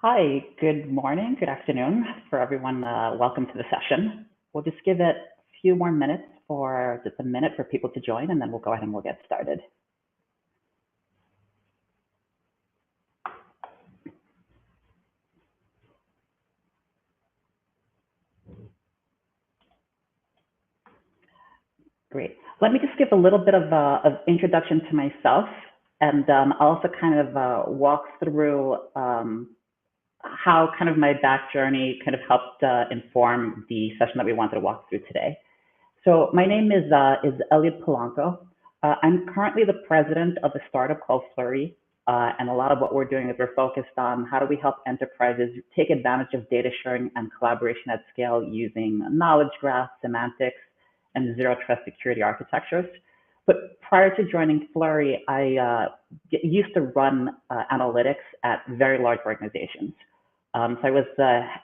Hi, good morning, good afternoon for everyone. Welcome to the session. We'll just give it a few more minutes for just a minute for people to join, and then we'll go ahead and we'll get started. Great. Let me just give a little bit of introduction to myself, and I'll also kind of walk through how kind of my back journey kind of helped inform the session that we wanted to walk through today. So my name is Elliot Polanco. I'm currently the president of a startup called Flurry, and a lot of what we're doing is we're focused on how do we help enterprises take advantage of data sharing and collaboration at scale using knowledge graphs, semantics, and zero trust security architectures. But prior to joining Flurry, I used to run analytics at very large organizations. So I was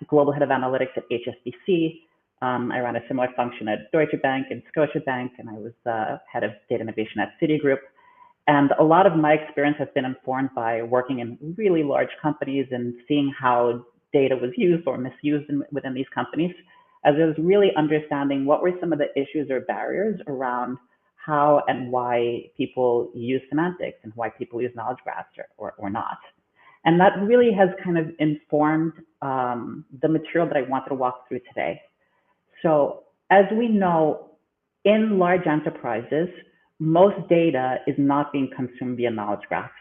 global head of analytics at HSBC. I ran a similar function at Deutsche Bank and Scotiabank, and I was head of data innovation at Citigroup. And a lot of my experience has been informed by working in really large companies and seeing how data was used or misused within these companies, as I was really understanding what were some of the issues or barriers around how and why people use semantics and why people use knowledge graphs or not. And that really has kind of informed the material that I wanted to walk through today. So as we know, in large enterprises, most data is not being consumed via knowledge graphs,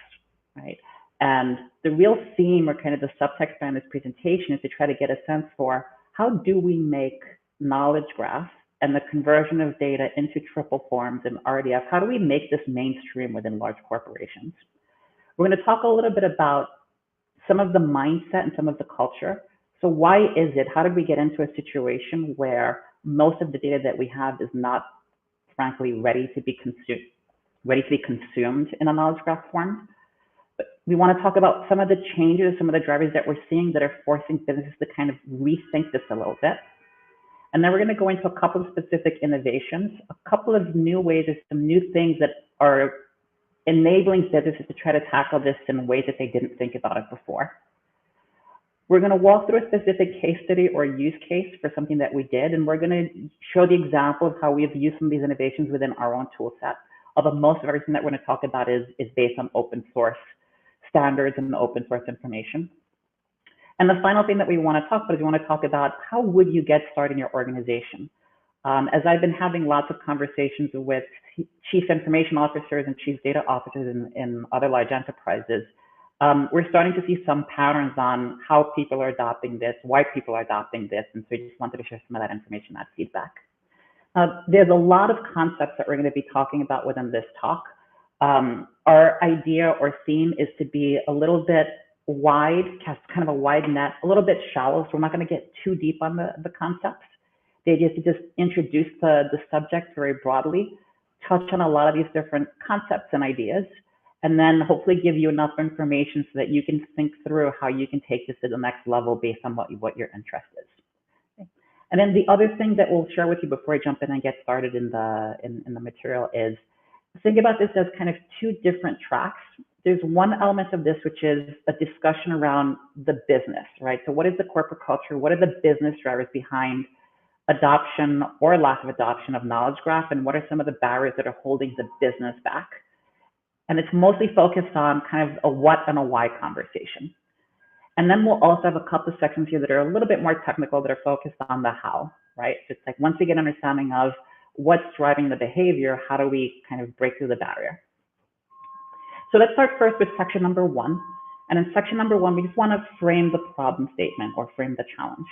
right? And the real theme or kind of the subtext behind this presentation is to try to get a sense for how do we make knowledge graphs and the conversion of data into triple forms and RDF, how do we make this mainstream within large corporations? We're going to talk a little bit about some of the mindset and some of the culture. So why is it, how did we get into a situation where most of the data that we have is not, frankly, ready to be consumed in a knowledge graph form? But we want to talk about some of the changes, some of the drivers that we're seeing that are forcing businesses to kind of rethink this a little bit. And then we're going to go into a couple of specific innovations, a couple of new ways, or some new things that are enabling businesses to try to tackle this in ways that they didn't think about it before. We're going to walk through a specific case study or use case for something that we did, and we're going to show the example of how we've used some of these innovations within our own tool set. Although most of everything that we're going to talk about is based on open source standards and open source information. And the final thing that we want to talk about is we want to talk about how would you get started in your organization. As I've been having lots of conversations with chief information officers and chief data officers in other large enterprises, we're starting to see some patterns on how people are adopting this, why people are adopting this, and so I just wanted to share some of that information, that feedback. There's a lot of concepts that we're going to be talking about within this talk. Our idea or theme is to be a little bit wide, cast kind of a wide net, a little bit shallow, so we're not going to get too deep on the concepts. The idea is to just introduce the subject very broadly, touch on a lot of these different concepts and ideas, and then hopefully give you enough information so that you can think through how you can take this to the next level based on what your interest is. Okay. And then the other thing that we'll share with you before I jump in and get started in the material is think about this as kind of two different tracks. There's one element of this, which is a discussion around the business, right? So what is the corporate culture? What are the business drivers behind adoption or lack of adoption of knowledge graph? And what are some of the barriers that are holding the business back? And it's mostly focused on kind of a what and a why conversation. And then we'll also have a couple of sections here that are a little bit more technical that are focused on the how, right? So it's like once we get an understanding of what's driving the behavior, how do we kind of break through the barrier? So let's start first with section number 1. And in section number 1, we just want to frame the problem statement or frame the challenge.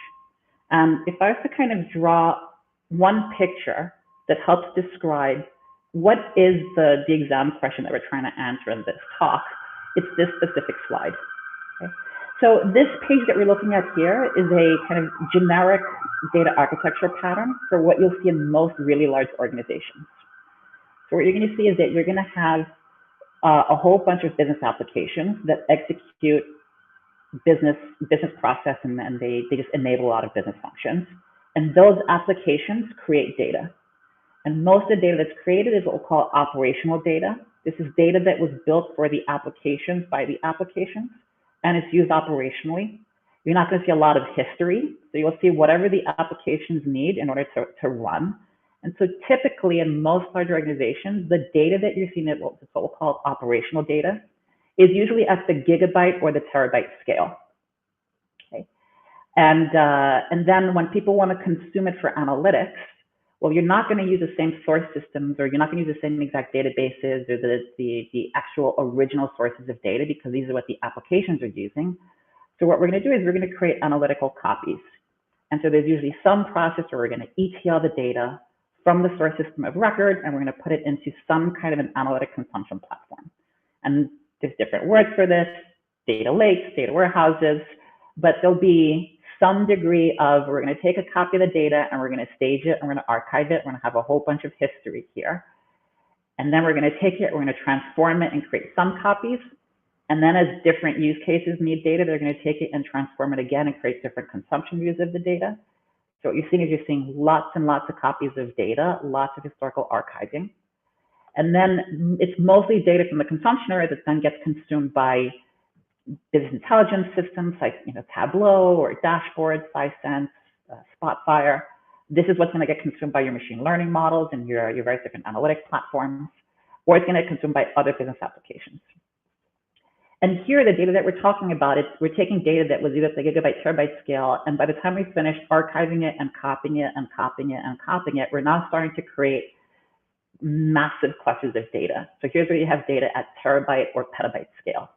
If I was to kind of draw one picture that helps describe what is the exam question that we're trying to answer in this talk, it's this specific slide. Okay? So this page that we're looking at here is a kind of generic data architecture pattern for what you'll see in most really large organizations. So what you're going to see is that you're going to have a whole bunch of business applications that execute business process, and they just enable a lot of business functions. And those applications create data. And most of the data that's created is what we'll call operational data. This is data that was built for the applications by the applications, and it's used operationally. You're not going to see a lot of history. So you'll see whatever the applications need in order to run. And so typically in most large organizations, the data that you're seeing at what we'll call operational data is usually at the gigabyte or the terabyte scale. Okay. And then when people want to consume it for analytics, well, you're not going to use the same source systems, or you're not going to use the same exact databases or the actual original sources of data, because these are what the applications are using. So what we're going to do is we're going to create analytical copies. And so there's usually some process where we're going to ETL the data from the source system of record, and we're going to put it into some kind of an analytic consumption platform. And there's different words for this: data lakes, data warehouses, but there'll be some degree of, we're going to take a copy of the data and we're going to stage it and we're going to archive it. We're going to have a whole bunch of history here. And then we're going to take it, we're going to transform it and create some copies. And then as different use cases need data, they're going to take it and transform it again and create different consumption views of the data. So what you're seeing lots and lots of copies of data, lots of historical archiving. And then it's mostly data from the consumption area that then gets consumed by business intelligence systems like Tableau or dashboards, Sisense, Spotfire. This is what's going to get consumed by your machine learning models and your various different analytic platforms, or it's going to get consumed by other business applications. And here, the data that we're talking about, we're taking data that was either at the gigabyte, terabyte scale, and by the time we finish archiving it and copying it and copying it and copying it, we're now starting to create massive clusters of data. So here's where you have data at terabyte or petabyte scale.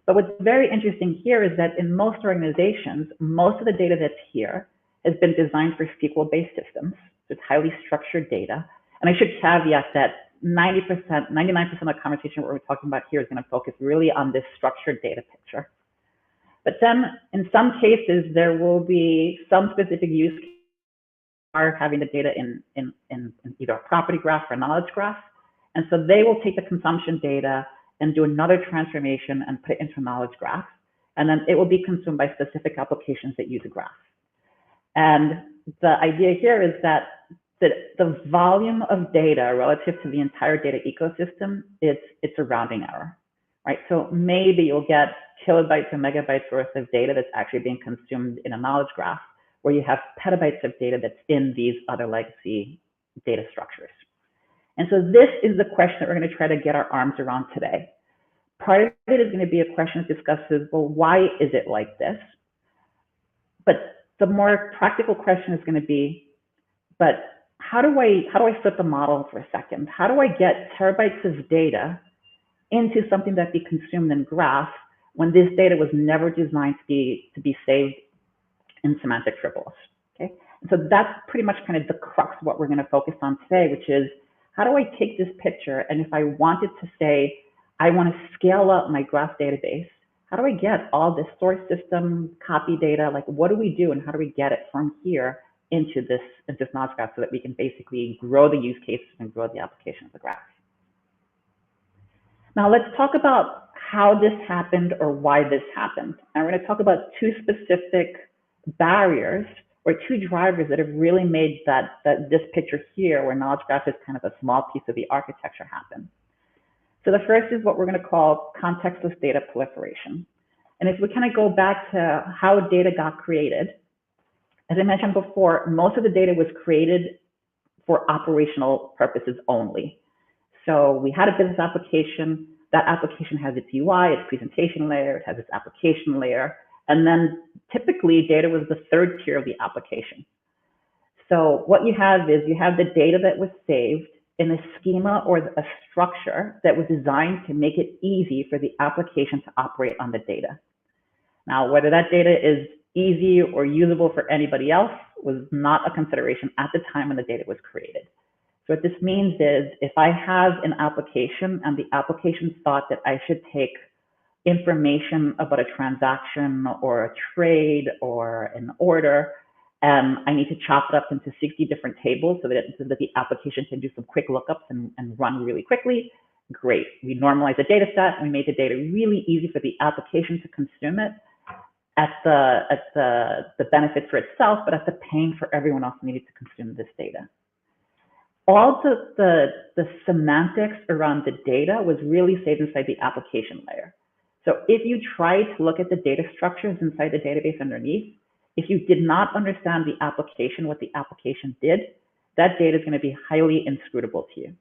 But what's very interesting here is that in most organizations, most of the data that's here has been designed for SQL-based systems. So it's highly structured data. And I should caveat that 99% of the conversation we're talking about here is going to focus really on this structured data picture. But then in some cases, there will be some specific use cases are having the data in either a property graph or a knowledge graph. And so they will take the consumption data and do another transformation and put it into a knowledge graph. And then it will be consumed by specific applications that use a graph. And the idea here is that the volume of data relative to the entire data ecosystem, it's a rounding error, right? So maybe you'll get kilobytes or megabytes worth of data that's actually being consumed in a knowledge graph, where you have petabytes of data that's in these other legacy data structures. And so this is the question that we're going to try to get our arms around today. Part of it is going to be a question that discusses, well, why is it like this? But the more practical question is going to be, but how do I flip the model for a second? How do I get terabytes of data into something that be consumed in graph when this data was never designed to be saved in semantic triples? Okay, and so that's pretty much kind of the crux of what we're going to focus on today, which is, how do I take this picture, and if I wanted to say, I want to scale up my graph database, how do I get all this source system copy data? Like, what do we do, and how do we get it from here into this knowledge graph so that we can basically grow the use cases and grow the application of the graph? Now let's talk about how this happened or why this happened. And we're going to talk about two specific barriers or two drivers that have really made that this picture here, where knowledge graph is kind of a small piece of the architecture, happen. So the first is what we're going to call contextless data proliferation. And if we kind of go back to how data got created, as I mentioned before, most of the data was created for operational purposes only. So we had a business application. That application has its UI, its presentation layer, it has its application layer. And then typically data was the third tier of the application. So what you have is you have the data that was saved in a schema or a structure that was designed to make it easy for the application to operate on the data. Now, whether that data is easy or usable for anybody else was not a consideration at the time when the data was created. So what this means is, if I have an application and the application thought that I should take information about a transaction or a trade or an order, I need to chop it up into 60 different tables so that the application can do some quick lookups and run really quickly. Great. We normalize the data set and we made the data really easy for the application to consume it at the benefit for itself, but at the pain for everyone else who needed to consume this data. All the semantics around the data was really saved inside the application layer. So if you try to look at the data structures inside the database underneath, if you did not understand the application, what the application did, that data is going to be highly inscrutable to you.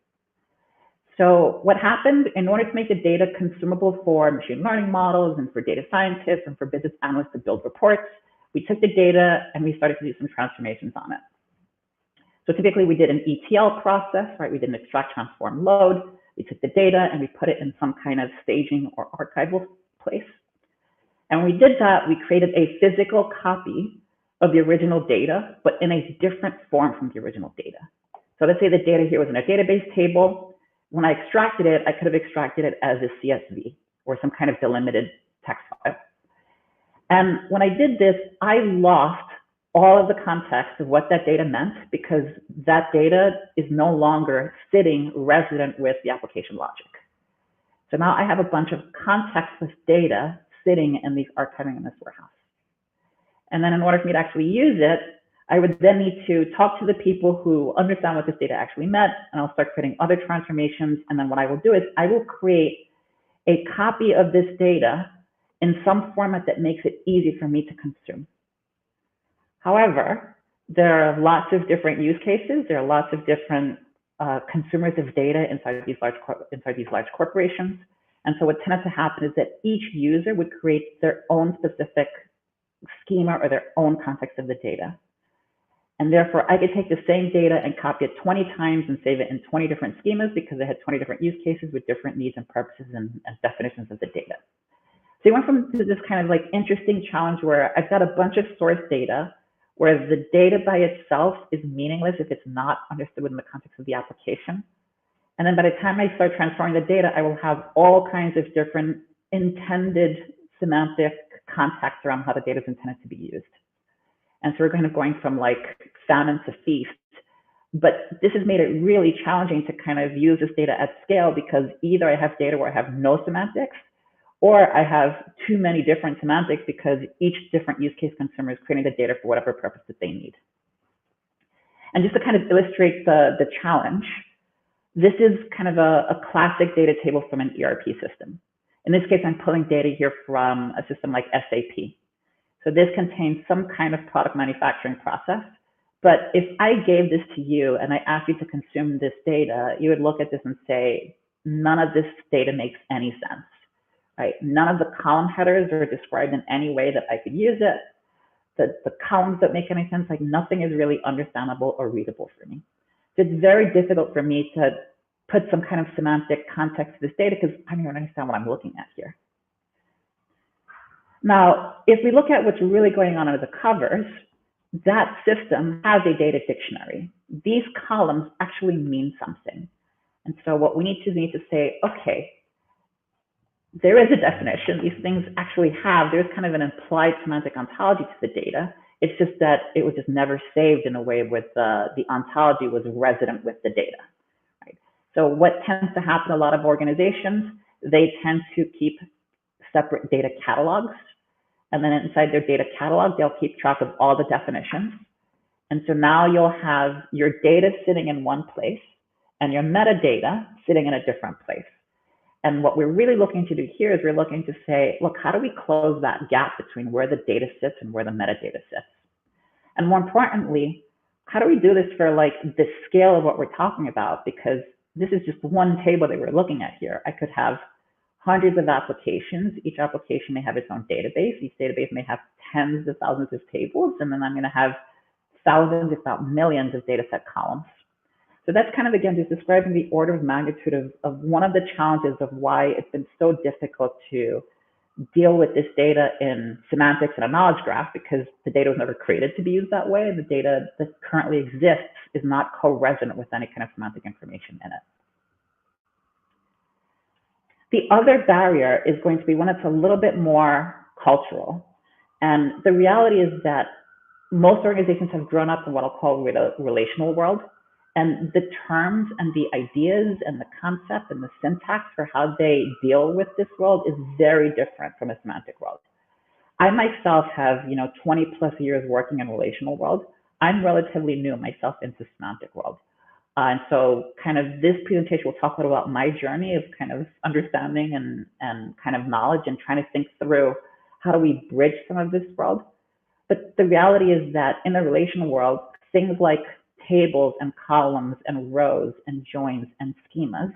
So what happened, in order to make the data consumable for machine learning models and for data scientists and for business analysts to build reports, we took the data and we started to do some transformations on it. So typically we did an ETL process, right? We did an extract, transform, load. We took the data and we put it in some kind of staging or archival place. And when we did that, we created a physical copy of the original data, but in a different form from the original data. So let's say the data here was in a database table. When I extracted it, I could have extracted it as a CSV or some kind of delimited text file. And when I did this, I lost all of the context of what that data meant because that data is no longer sitting resident with the application logic. So now I have a bunch of contextless data sitting in these archiving in this warehouse. And then in order for me to actually use it, I would then need to talk to the people who understand what this data actually meant, and I'll start creating other transformations. And then what I will do is I will create a copy of this data in some format that makes it easy for me to consume. However, there are lots of different use cases. There are lots of different consumers of data inside these large corporations. And so what tended to happen is that each user would create their own specific schema or their own context of the data. And therefore, I could take the same data and copy it 20 times and save it in 20 different schemas because it had 20 different use cases with different needs and purposes and definitions of the data. So you went from this kind of like interesting challenge where I've got a bunch of source data where the data by itself is meaningless if it's not understood within the context of the application. And then by the time I start transforming the data, I will have all kinds of different intended semantic context around how the data is intended to be used. And so we're kind of going from like famine to feast. But this has made it really challenging to kind of use this data at scale because either I have data where I have no semantics or I have too many different semantics because each different use case consumer is creating the data for whatever purpose that they need. And just to kind of illustrate the challenge, this is kind of a classic data table from an ERP system. In this case, I'm pulling data here from a system like SAP. So this contains some kind of product manufacturing process. But if I gave this to you and I asked you to consume this data, you would look at this and say, none of this data makes any sense, right? None of the column headers are described in any way that I could use it. The columns don't make any sense, like nothing is really understandable or readable for me. So it's very difficult for me to put some kind of semantic context to this data because I don't even understand what I'm looking at here. Now, if we look at what's really going on under the covers, that system has a data dictionary. These columns actually mean something. And so what we need to say, okay, there is a definition. These things actually there's kind of an implied semantic ontology to the data. It's just that it was just never saved in a way where the ontology was resident with the data. Right? So what tends to happen in a lot of organizations, they tend to keep separate data catalogs. And then inside their data catalog, they'll keep track of all the definitions. And so now you'll have your data sitting in one place and your metadata sitting in a different place. And what we're really looking to do here is we're looking to say, look, how do we close that gap between where the data sits and where the metadata sits? And more importantly, how do we do this for like the scale of what we're talking about? Because this is just one table that we're looking at here. I could have hundreds of applications. Each application may have its own database. Each database may have tens of thousands of tables. And then I'm going to have thousands, if not millions, of data set columns. So that's kind of, again, just describing the order of magnitude of one of the challenges of why it's been so difficult to deal with this data in semantics and a knowledge graph, because the data was never created to be used that way. And the data that currently exists is not co-resident with any kind of semantic information in it. The other barrier is going to be one that's a little bit more cultural. And the reality is that most organizations have grown up in what I'll call a relational world. And the terms and the ideas and the concept and the syntax for how they deal with this world is very different from a semantic world. I myself have, 20 plus years working in relational world. I'm relatively new myself into semantic world. And so kind of this presentation will talk a little about my journey of kind of understanding and kind of knowledge and trying to think through how do we bridge some of this world. But the reality is that in the relational world, things like tables and columns and rows and joins and schemas,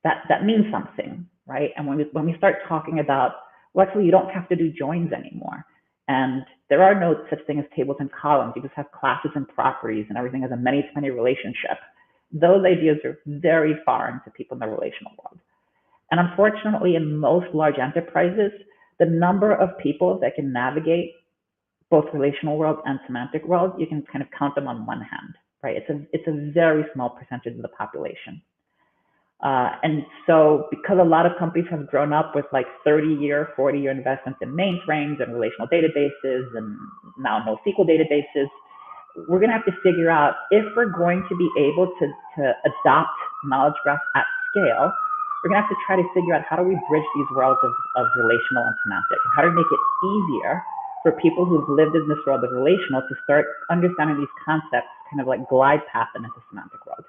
that means something, right? And when we start talking about, well, actually, you don't have to do joins anymore. And there are no such thing as tables and columns. You just have classes and properties, and everything has a many-to-many relationship. Those ideas are very foreign to people in the relational world. And unfortunately, in most large enterprises, the number of people that can navigate both relational world and semantic world, you can kind of count them on one hand, right? It's a very small percentage of the population. And so because a lot of companies have grown up with like 30-year, 40-year investments in mainframes and relational databases and now NoSQL databases, we're going to have to figure out if we're going to be able to adopt knowledge graph at scale, we're going to have to try to figure out how do we bridge these worlds of relational and semantic, and how to make it easier for people who've lived in this world of relational to start understanding these concepts, kind of like glide path them into semantic world.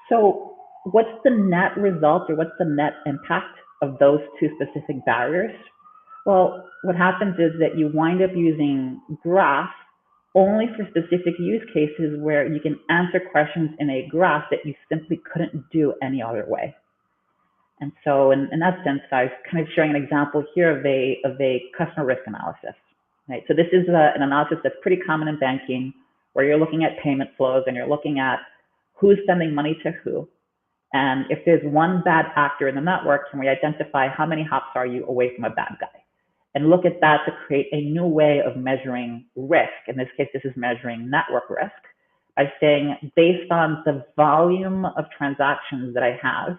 So what's the net result, or what's the net impact of those two specific barriers? Well, what happens is that you wind up using graph only for specific use cases where you can answer questions in a graph that you simply couldn't do any other way. And so in that sense, I was kind of showing an example here of a customer risk analysis, right? So this is an analysis that's pretty common in banking, where you're looking at payment flows and you're looking at who's sending money to who. And if there's one bad actor in the network, can we identify how many hops are you away from a bad guy? And look at that to create a new way of measuring risk. In this case, this is measuring network risk by saying, based on the volume of transactions that I have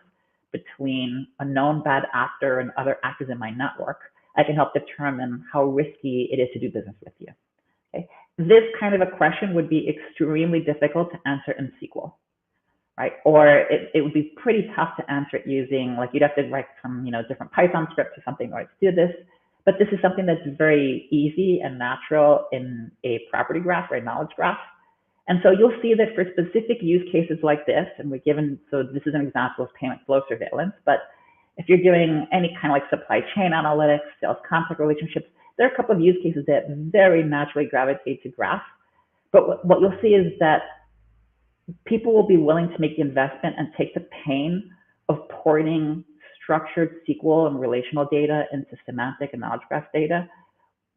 between a known bad actor and other actors in my network, I can help determine how risky it is to do business with you. Okay? This kind of a question would be extremely difficult to answer in SQL, right? Or it would be pretty tough to answer it using, like, you'd have to write some, different Python scripts or something in order to do this. But this is something that's very easy and natural in a property graph or a knowledge graph. And so you'll see that for specific use cases like this, and we're given, so this is an example of payment flow surveillance, but if you're doing any kind of like supply chain analytics, sales contract relationships, there are a couple of use cases that very naturally gravitate to graph. But what you'll see is that people will be willing to make the investment and take the pain of porting structured SQL and relational data into semantic and knowledge graph data,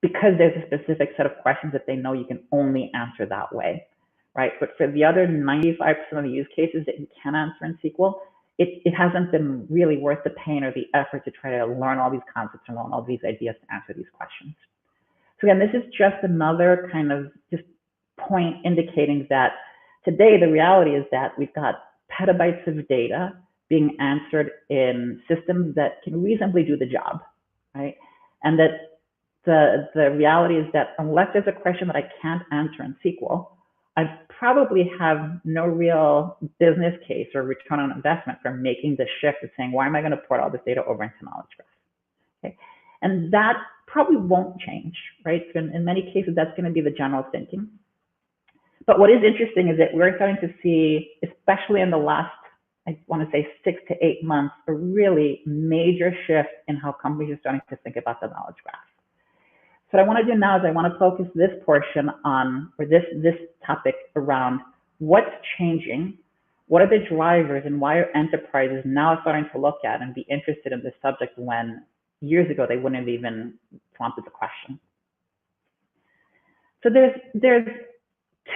because there's a specific set of questions that they know you can only answer that way, right? But for the other 95% of the use cases that you can answer in SQL, it hasn't been really worth the pain or the effort to try to learn all these concepts and learn all these ideas to answer these questions. So again, this is just another kind of just point indicating that today the reality is that we've got petabytes of data being answered in systems that can reasonably do the job, right? And that the reality is that unless there's a question that I can't answer in SQL, I probably have no real business case or return on investment for making the shift of saying, why am I going to port all this data over into knowledge graph? Okay, and that probably won't change, right? So in many cases, that's going to be the general thinking. But what is interesting is that we're starting to see, especially in the last, I want to say 6 to 8 months, a really major shift in how companies are starting to think about the knowledge graph. So what I want to do now is I want to focus this portion on, or this topic around what's changing, what are the drivers, and why are enterprises now starting to look at and be interested in this subject when years ago they wouldn't have even prompted the question. So there's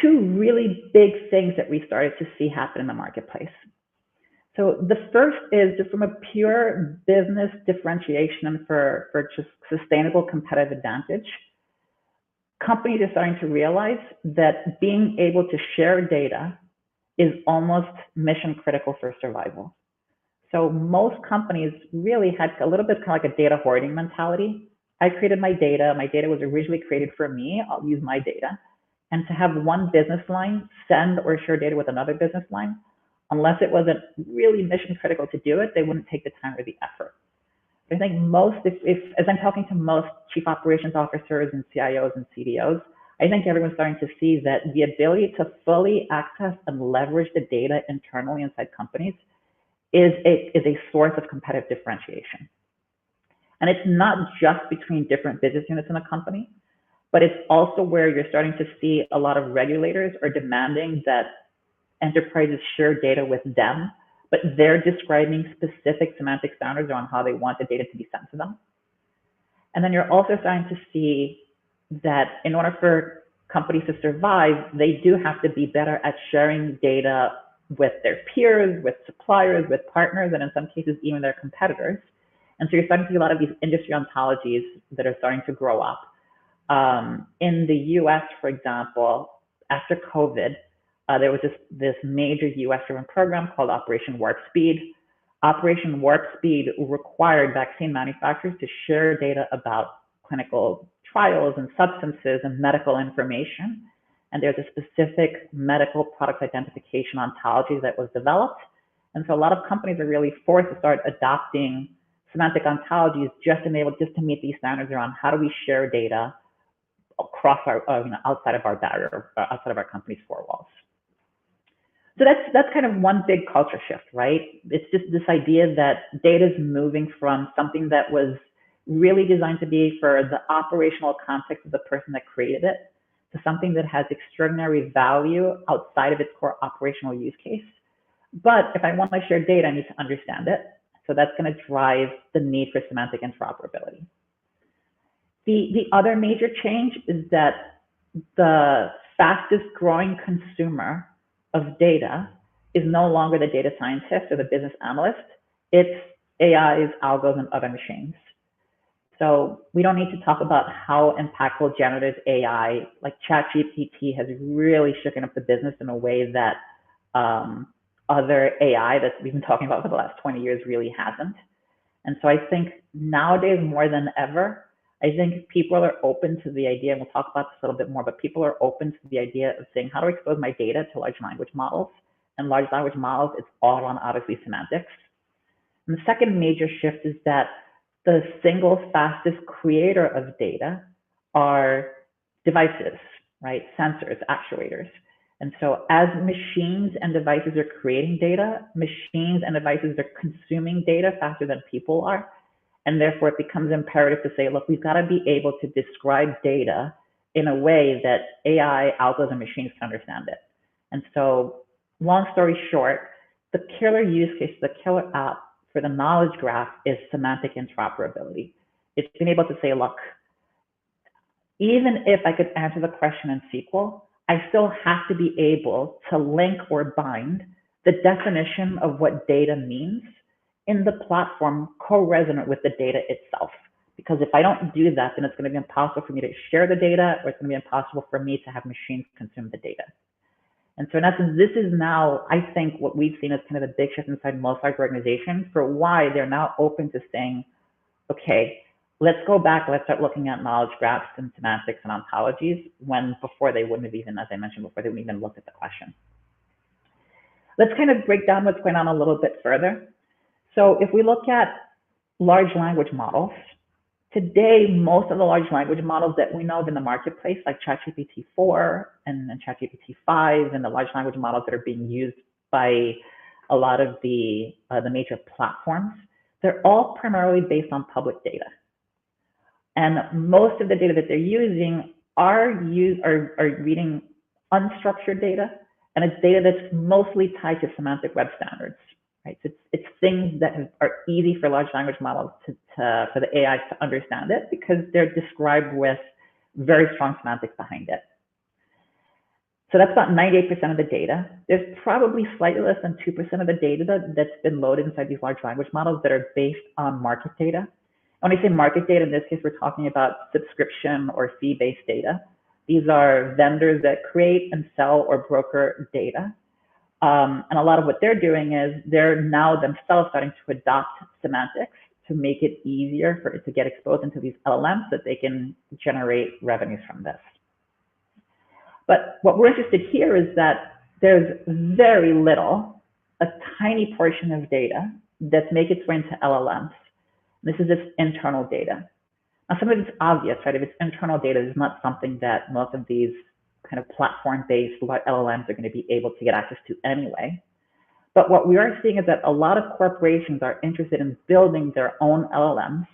two really big things that we started to see happen in the marketplace. So the first is just from a pure business differentiation and for just sustainable competitive advantage. Companies are starting to realize that being able to share data is almost mission critical for survival. So most companies really had a little bit kind of like a data hoarding mentality. I created my data was originally created for me, I'll use my data. And to have one business line send or share data with another business line, unless it wasn't really mission critical to do it, they wouldn't take the time or the effort. I think most, as I'm talking to most chief operations officers and CIOs and CDOs, I think everyone's starting to see that the ability to fully access and leverage the data internally inside companies is a source of competitive differentiation. And it's not just between different business units in a company, but it's also where you're starting to see a lot of regulators are demanding that enterprises share data with them, but they're describing specific semantic standards on how they want the data to be sent to them. And then you're also starting to see that in order for companies to survive, they do have to be better at sharing data with their peers, with suppliers, with partners, and in some cases, even their competitors. And so you're starting to see a lot of these industry ontologies that are starting to grow up. In the US, for example, after COVID, there was this major US-driven program called Operation Warp Speed. Operation Warp Speed required vaccine manufacturers to share data about clinical trials and substances and medical information. And there's a specific medical product identification ontology that was developed. And so a lot of companies are really forced to start adopting semantic ontologies just to meet these standards around how do we share data across our, outside of our barrier, outside of our company's four walls. So that's kind of one big culture shift, right? It's just this idea that data is moving from something that was really designed to be for the operational context of the person that created it to something that has extraordinary value outside of its core operational use case. But if I want to share data, I need to understand it. So that's going to drive the need for semantic interoperability. The other major change is that the fastest growing consumer of data is no longer the data scientist or the business analyst. It's AIs, algos, and other machines. So we don't need to talk about how impactful generative AI, like ChatGPT, has really shaken up the business in a way that other AI that we've been talking about for the last 20 years really hasn't. And so I think nowadays more than ever, I think people are open to the idea, and we'll talk about this a little bit more, but people are open to the idea of saying, how do I expose my data to large language models? And large language models, it's all around obviously semantics. And the second major shift is that the single fastest creator of data are devices, right? Sensors, actuators. And so as machines and devices are creating data, machines and devices are consuming data faster than people are. And therefore it becomes imperative to say, look, we've got to be able to describe data in a way that AI, algos, and machines can understand it. And so long story short, the killer use case, the killer app for the knowledge graph is semantic interoperability. It's being able to say, look, even if I could answer the question in SQL, I still have to be able to link or bind the definition of what data means in the platform co-resonant with the data itself. Because if I don't do that, then it's going to be impossible for me to share the data, or it's going to be impossible for me to have machines consume the data. And so in essence, this is now, I think, what we've seen as kind of a big shift inside most large organizations for why they're now open to saying, okay, let's go back, let's start looking at knowledge graphs and semantics and ontologies when before they wouldn't have even, as I mentioned before, they wouldn't even look at the question. Let's kind of break down what's going on a little bit further. So if we look at large language models, today, most of the large language models that we know of in the marketplace, like ChatGPT 4 and ChatGPT 5, and the large language models that are being used by a lot of the major platforms, they're all primarily based on public data. And most of the data that they're using are reading unstructured data, and it's data that's mostly tied to semantic web standards. Right? So it's things that are easy for large language models for the AI to understand it because they're described with very strong semantics behind it. So that's about 98% of the data. There's probably slightly less than 2% of the data that's been loaded inside these large language models that are based on market data. When I say market data, in this case, we're talking about subscription or fee-based data. These are vendors that create and sell or broker data. And a lot of what they're doing is they're now themselves starting to adopt semantics to make it easier for it to get exposed into these LLMs so that they can generate revenues from this. But what we're interested here is that there's very little, a tiny portion of data that's making its way into LLMs. This is just internal data. Now, some of it's obvious, right? If it's internal data, it's not something that most of these kind of platform-based LLMs are going to be able to get access to anyway. But what we are seeing is that a lot of corporations are interested in building their own LLMs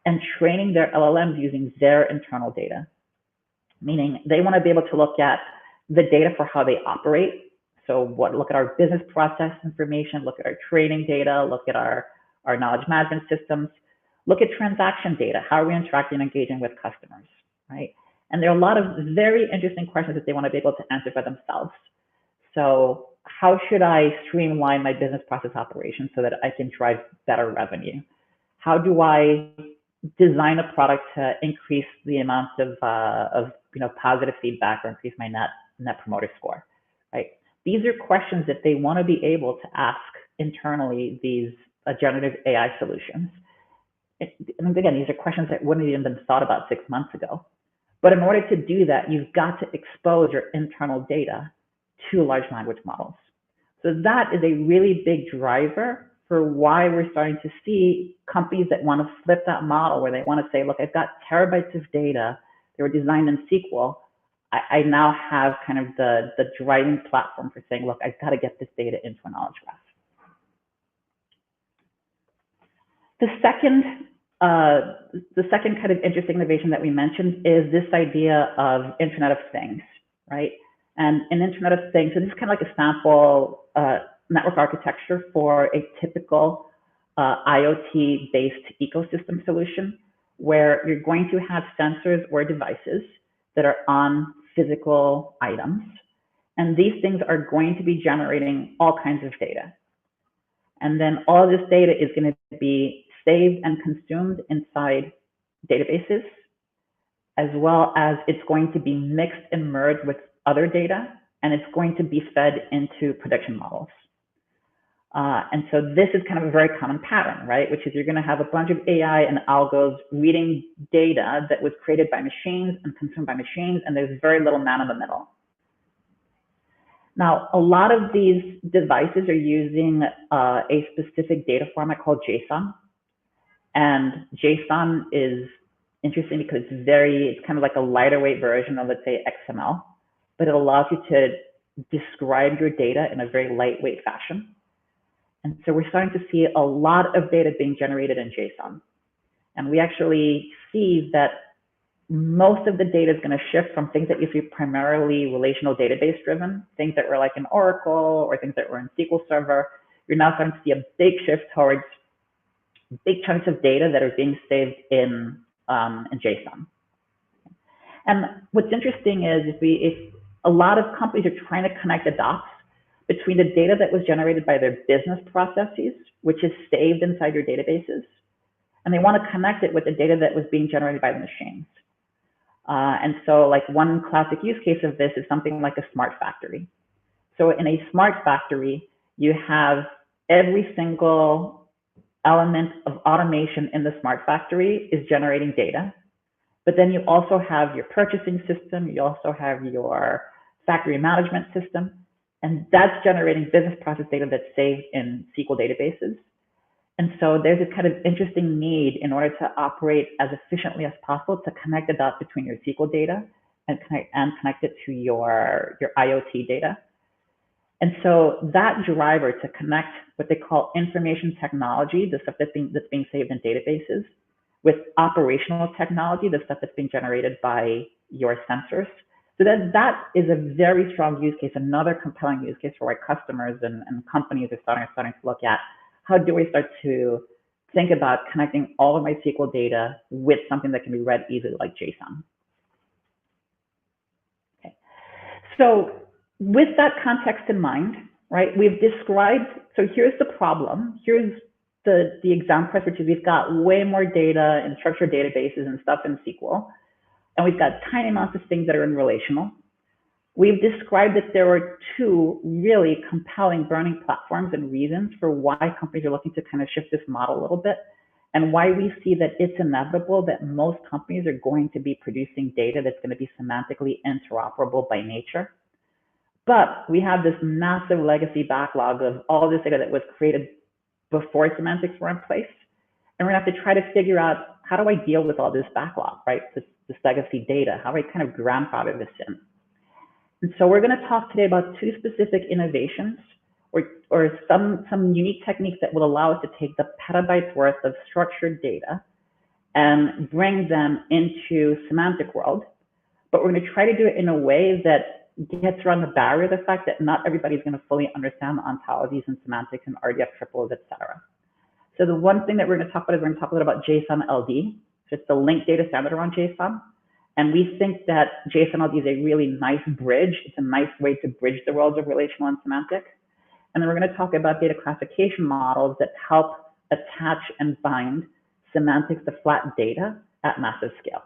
and training their LLMs using their internal data, meaning they want to be able to look at the data for how they operate. So look at our business process information, look at our training data, look at our knowledge management systems, look at transaction data. How are we interacting and engaging with customers, right? And there are a lot of very interesting questions that they want to be able to answer for themselves. So how should I streamline my business process operations so that I can drive better revenue? How do I design a product to increase the amount of positive feedback or increase my net promoter score, right? These are questions that they want to be able to ask internally these generative AI solutions. And again, these are questions that wouldn't have even been thought about 6 months ago. But in order to do that, you've got to expose your internal data to large language models. So that is a really big driver for why we're starting to see companies that want to flip that model, where they want to say, look, I've got terabytes of data. They were designed in SQL. I now have kind of the driving platform for saying, look, I've got to get this data into a knowledge graph. The second kind of interesting innovation that we mentioned is this idea of Internet of Things, right? And an Internet of Things, so this is kind of like a sample network architecture for a typical IoT-based ecosystem solution, where you're going to have sensors or devices that are on physical items. And these things are going to be generating all kinds of data. And then all of this data is going to be saved and consumed inside databases, as well as it's going to be mixed and merged with other data, and it's going to be fed into prediction models. And so this is kind of a very common pattern, right? Which is you're going to have a bunch of AI and algos reading data that was created by machines and consumed by machines, and there's very little man in the middle. Now, a lot of these devices are using a specific data format called JSON. And JSON is interesting because it's kind of like a lighter weight version of, let's say, XML, but it allows you to describe your data in a very lightweight fashion. And so we're starting to see a lot of data being generated in JSON. And we actually see that most of the data is going to shift from things that used to be primarily relational database driven, things that were like in Oracle or things that were in SQL Server. You're now starting to see a big shift towards big chunks of data that are being saved in JSON. And what's interesting is if a lot of companies are trying to connect the dots between the data that was generated by their business processes, which is saved inside your databases, and they want to connect it with the data that was being generated by the machines. And so like one classic use case of this is something like a smart factory. So in a smart factory, you have every single element of automation in the smart factory is generating data. But then you also have your purchasing system, you also have your factory management system, and that's generating business process data that's saved in SQL databases. And so there's a kind of interesting need in order to operate as efficiently as possible to connect the dots between your SQL data and connect it to your IoT data. And so that driver to connect what they call information technology, the stuff that's being saved in databases, with operational technology, the stuff that's being generated by your sensors. So that is a very strong use case, another compelling use case for why customers and companies are starting to look at how do we start to think about connecting all of my SQL data with something that can be read easily like JSON. Okay. So with that context in mind, right, we've described, so here's the problem. Here's the exam press, which is we've got way more data in structured databases and stuff in SQL, and we've got tiny amounts of things that are in relational. We've described that there are two really compelling burning platforms and reasons for why companies are looking to kind of shift this model a little bit, and why we see that it's inevitable that most companies are going to be producing data that's going to be semantically interoperable by nature. But we have this massive legacy backlog of all this data that was created before semantics were in place. And we're going to have to try to figure out how do I deal with all this backlog, right? This legacy data, how do I kind of grandfather this in? And so we're going to talk today about two specific innovations or some unique techniques that will allow us to take the petabytes worth of structured data and bring them into semantic world. But we're going to try to do it in a way that gets around the barrier, the fact that not everybody's going to fully understand the ontologies and semantics and RDF triples, et cetera. So the one thing that we're going to talk about is we're going to talk a little about JSON-LD. So it's the linked data standard around JSON. And we think that JSON-LD is a really nice bridge. It's a nice way to bridge the worlds of relational and semantic. And then we're going to talk about data classification models that help attach and bind semantics to flat data at massive scale.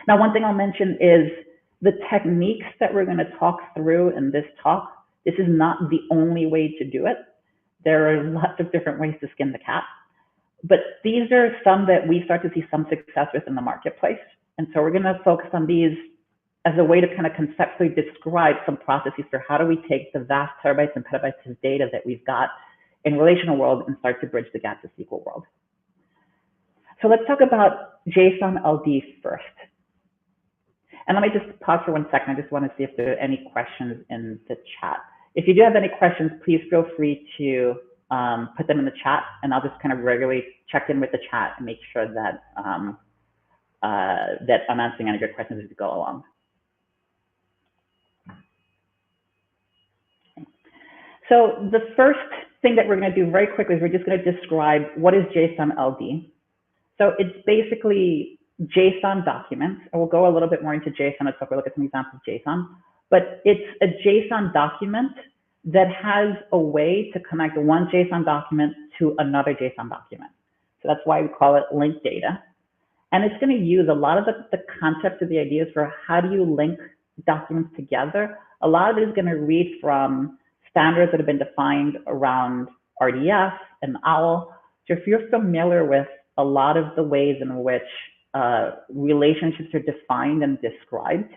Now, one thing I'll mention is the techniques that we're going to talk through in this talk. This is not the only way to do it. There are lots of different ways to skin the cat, but these are some that we start to see some success with in the marketplace. And so we're going to focus on these as a way to kind of conceptually describe some processes for how do we take the vast terabytes and petabytes of data that we've got in relational world and start to bridge the gap to SQL world. So let's talk about JSON-LD first. And let me just pause for 1 second. I just want to see if there are any questions in the chat. If you do have any questions, please feel free to put them in the chat, and I'll just kind of regularly check in with the chat and make sure that that I'm answering any of your questions as we go along. So the first thing that we're going to do very quickly is we're just going to describe what is JSON-LD. So it's basically JSON documents, and we'll go a little bit more into JSON. Let's look at some examples of JSON. But it's a JSON document that has a way to connect one JSON document to another JSON document. So that's why we call it linked data. And it's going to use a lot of the concepts of the ideas for how do you link documents together. A lot of it is going to read from standards that have been defined around RDF and OWL. So if you're familiar with a lot of the ways in which relationships are defined and described,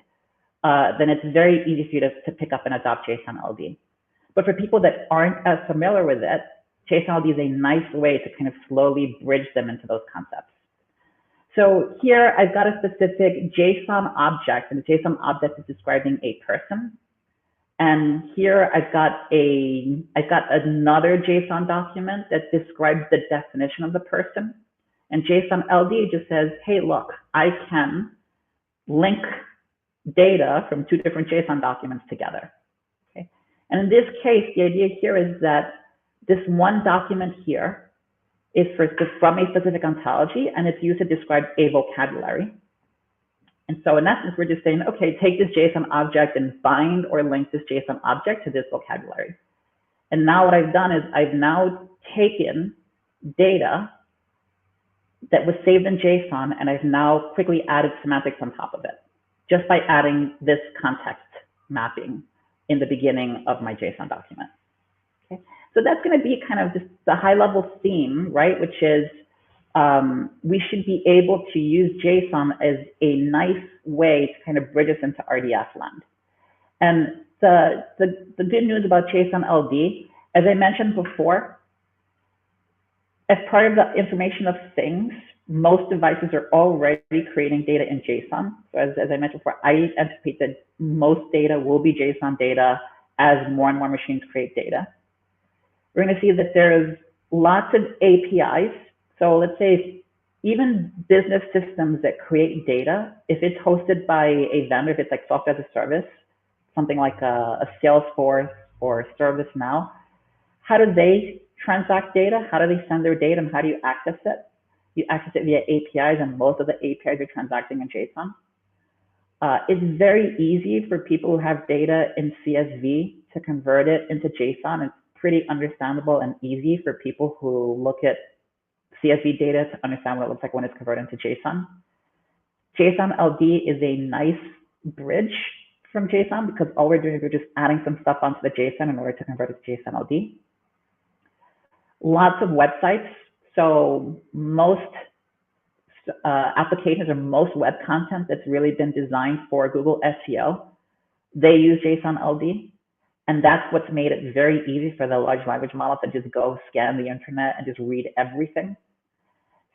then it's very easy for you to pick up and adopt JSON-LD. But for people that aren't as familiar with it, JSON-LD is a nice way to kind of slowly bridge them into those concepts. So here I've got a specific JSON object, and the JSON object is describing a person. And here I've got another JSON document that describes the definition of the person. And JSON-LD just says, hey, look, I can link data from two different JSON documents together. Okay? And in this case, the idea here is that this one document here is from a specific ontology, and it's used to describe a vocabulary. And so in essence, we're just saying, okay, take this JSON object and bind or link this JSON object to this vocabulary. And now what I've done is I've now taken data that was saved in JSON, and I've now quickly added semantics on top of it, just by adding this context mapping in the beginning of my JSON document. Okay, so that's going to be kind of just the high-level theme, right? Which is we should be able to use JSON as a nice way to kind of bridge us into RDF land. And the good news about JSON-LD, as I mentioned before, as part of the information of things, most devices are already creating data in JSON. So as I mentioned before, I anticipate that most data will be JSON data as more and more machines create data. We're going to see that there's lots of APIs. So let's say even business systems that create data, if it's hosted by a vendor, if it's like software as a service, something like a Salesforce or ServiceNow, how do they transact data? How do they send their data, and how do you access it? You access it via APIs, and most of the APIs are transacting in JSON. It's very easy for people who have data in CSV to convert it into JSON. It's pretty understandable and easy for people who look at CSV data to understand what it looks like when it's converted into JSON. JSON-LD is a nice bridge from JSON because all we're doing is we're just adding some stuff onto the JSON in order to convert it to JSON-LD. Lots of websites. So most applications or most web content that's really been designed for Google SEO, they use JSON-LD. And that's what's made it very easy for the large language model to just go scan the internet and just read everything.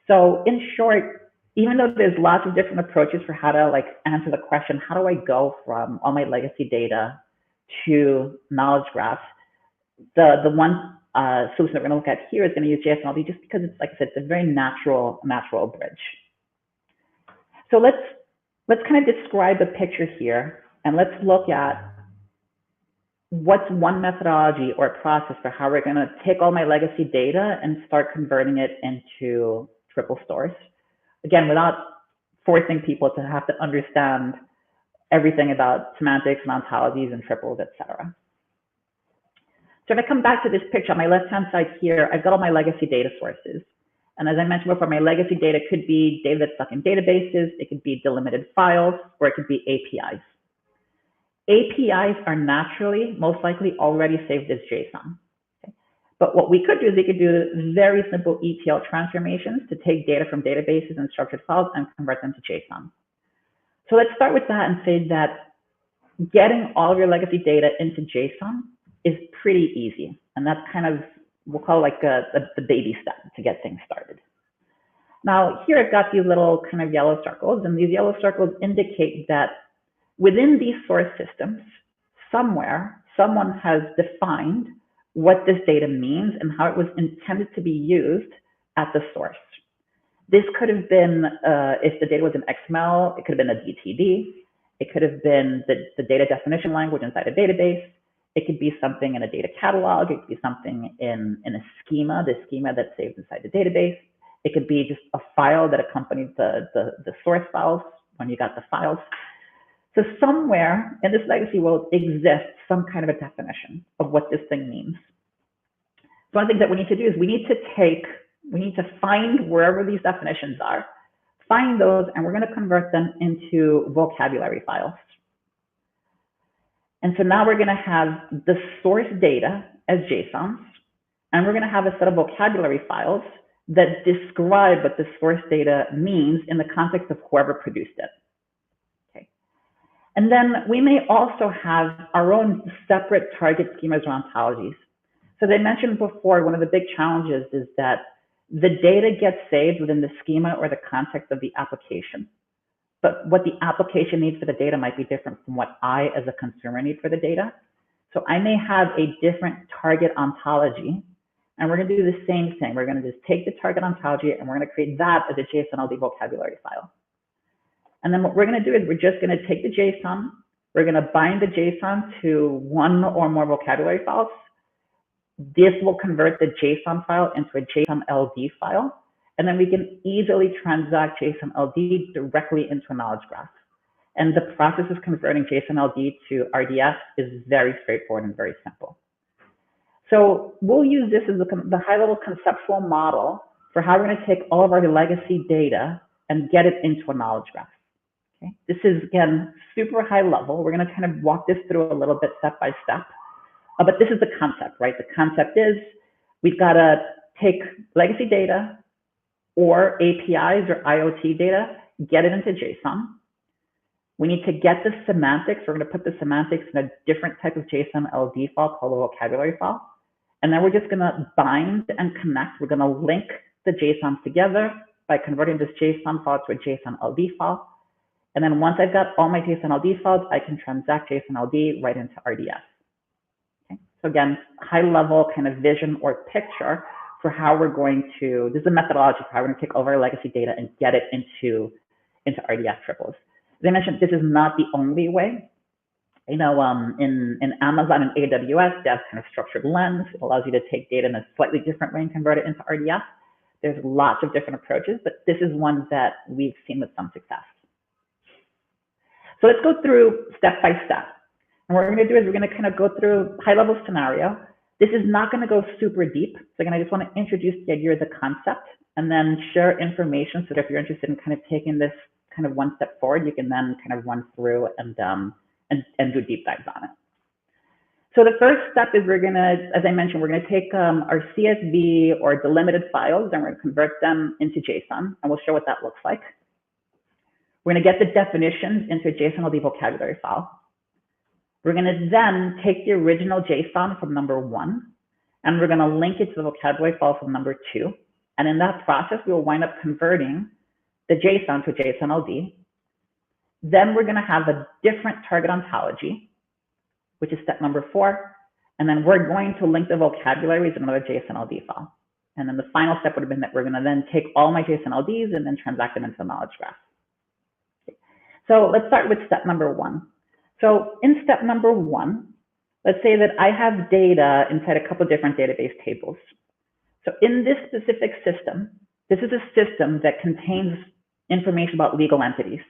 So in short, even though there's lots of different approaches for how to like answer the question, how do I go from all my legacy data to knowledge graphs? The one solution that we're going to look at here is going to use JSON-LD just because it's, like I said, it's a very natural bridge. So let's kind of describe the picture here, and let's look at what's one methodology or process for how we're going to take all my legacy data and start converting it into triple stores. Again, without forcing people to have to understand everything about semantics and ontologies and triples, etc. So if I come back to this picture on my left-hand side here, I've got all my legacy data sources. And as I mentioned before, my legacy data could be data that's stuck in databases, it could be delimited files, or it could be APIs. APIs are naturally, most likely, already saved as JSON. Okay? But what we could do is we could do very simple ETL transformations to take data from databases and structured files and convert them to JSON. So let's start with that and say that getting all of your legacy data into JSON is pretty easy. And that's kind of, we'll call it like the baby step to get things started. Now, here I've got these little kind of yellow circles, and these yellow circles indicate that within these source systems, somewhere, someone has defined what this data means and how it was intended to be used at the source. This could have been, if the data was in XML, it could have been a DTD. It could have been the data definition language inside a database. It could be something in a data catalog. It could be something in a schema, the schema that's saved inside the database. It could be just a file that accompanies the source files when you got the files. So somewhere in this legacy world exists some kind of a definition of what this thing means. So one of the things that we need to do is we need to find wherever these definitions are, find those, and we're going to convert them into vocabulary files. And so now we're going to have the source data as JSONs, and we're going to have a set of vocabulary files that describe what the source data means in the context of whoever produced it. Okay. And then we may also have our own separate target schemas or ontologies. So as I mentioned before, one of the big challenges is that the data gets saved within the schema or the context of the application. But what the application needs for the data might be different from what I, as a consumer, need for the data. So I may have a different target ontology, and we're going to do the same thing. We're going to just take the target ontology, and we're going to create that as a JSON-LD vocabulary file. And then what we're going to do is we're just going to take the JSON, we're going to bind the JSON to one or more vocabulary files. This will convert the JSON file into a JSON-LD file. And then we can easily transact JSON-LD directly into a knowledge graph. And the process of converting JSON-LD to RDF is very straightforward and very simple. So we'll use this as the high-level conceptual model for how we're going to take all of our legacy data and get it into a knowledge graph. Okay? This is, again, super high level. We're going to kind of walk this through a little bit step by step. But this is the concept, right? The concept is we've got to take legacy data or APIs or IoT data, get it into JSON. We need to get the semantics. We're going to put the semantics in a different type of JSON-LD file called a vocabulary file. And then we're just going to bind and connect. We're going to link the JSONs together by converting this JSON file to a JSON-LD file. And then once I've got all my JSON-LD files, I can transact JSON-LD right into RDF. Okay? So again, high level kind of vision or picture for how we're going to, this is a methodology for how we're going to take over our legacy data and get it into RDF triples. As I mentioned, this is not the only way. You know, in Amazon and AWS, they have kind of structured lens. It allows you to take data in a slightly different way and convert it into RDF. There's lots of different approaches, but this is one that we've seen with some success. So let's go through step by step. And what we're going to do is we're going to kind of go through high-level scenario. This is not going to go super deep. So again, I just want to introduce the idea of the concept and then share information so that if you're interested in kind of taking this kind of one step forward, you can then kind of run through and do deep dives on it. So the first step is we're going to, as I mentioned, we're going to take our CSV or delimited files and we're going to convert them into JSON, and we'll show what that looks like. We're going to get the definitions into a JSON-LD vocabulary file. We're going to then take the original JSON from number 1, and we're going to link it to the vocabulary file from number 2. And in that process, we will wind up converting the JSON to JSON-LD. Then we're going to have a different target ontology, which is step number 4. And then we're going to link the vocabularies in another JSON-LD file. And then the final step would have been that we're going to then take all my JSON-LDs and then transact them into a knowledge graph. Okay. So let's start with step number 1. So in step number 1, let's say that I have data inside a couple of different database tables. So in this specific system, this is a system that contains information about legal entities.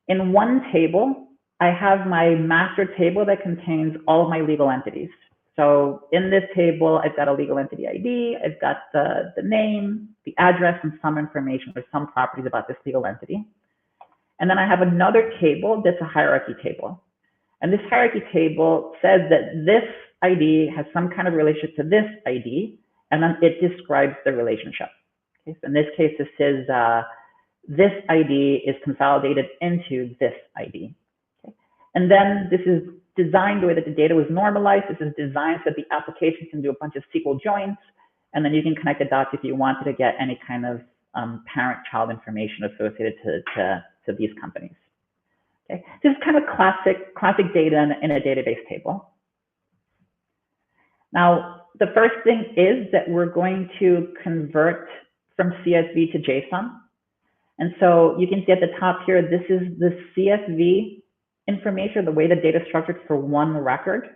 In one table, I have my master table that contains all of my legal entities. So in this table, I've got a legal entity ID, I've got the name, the address, and some information or some properties about this legal entity. And then I have another table that's a hierarchy table. And this hierarchy table says that this ID has some kind of relationship to this ID, and then it describes the relationship. Okay, so in this case, this is this ID is consolidated into this ID. Okay. And then this is designed the way that the data was normalized. This is designed so that the application can do a bunch of SQL joins, and then you can connect the dots if you wanted to get any kind of parent-child information associated to these companies. Okay. This is kind of classic data in a database table. Now, the first thing is that we're going to convert from CSV to JSON. And so you can see at the top here, this is the CSV information, the way the data is structured for one record.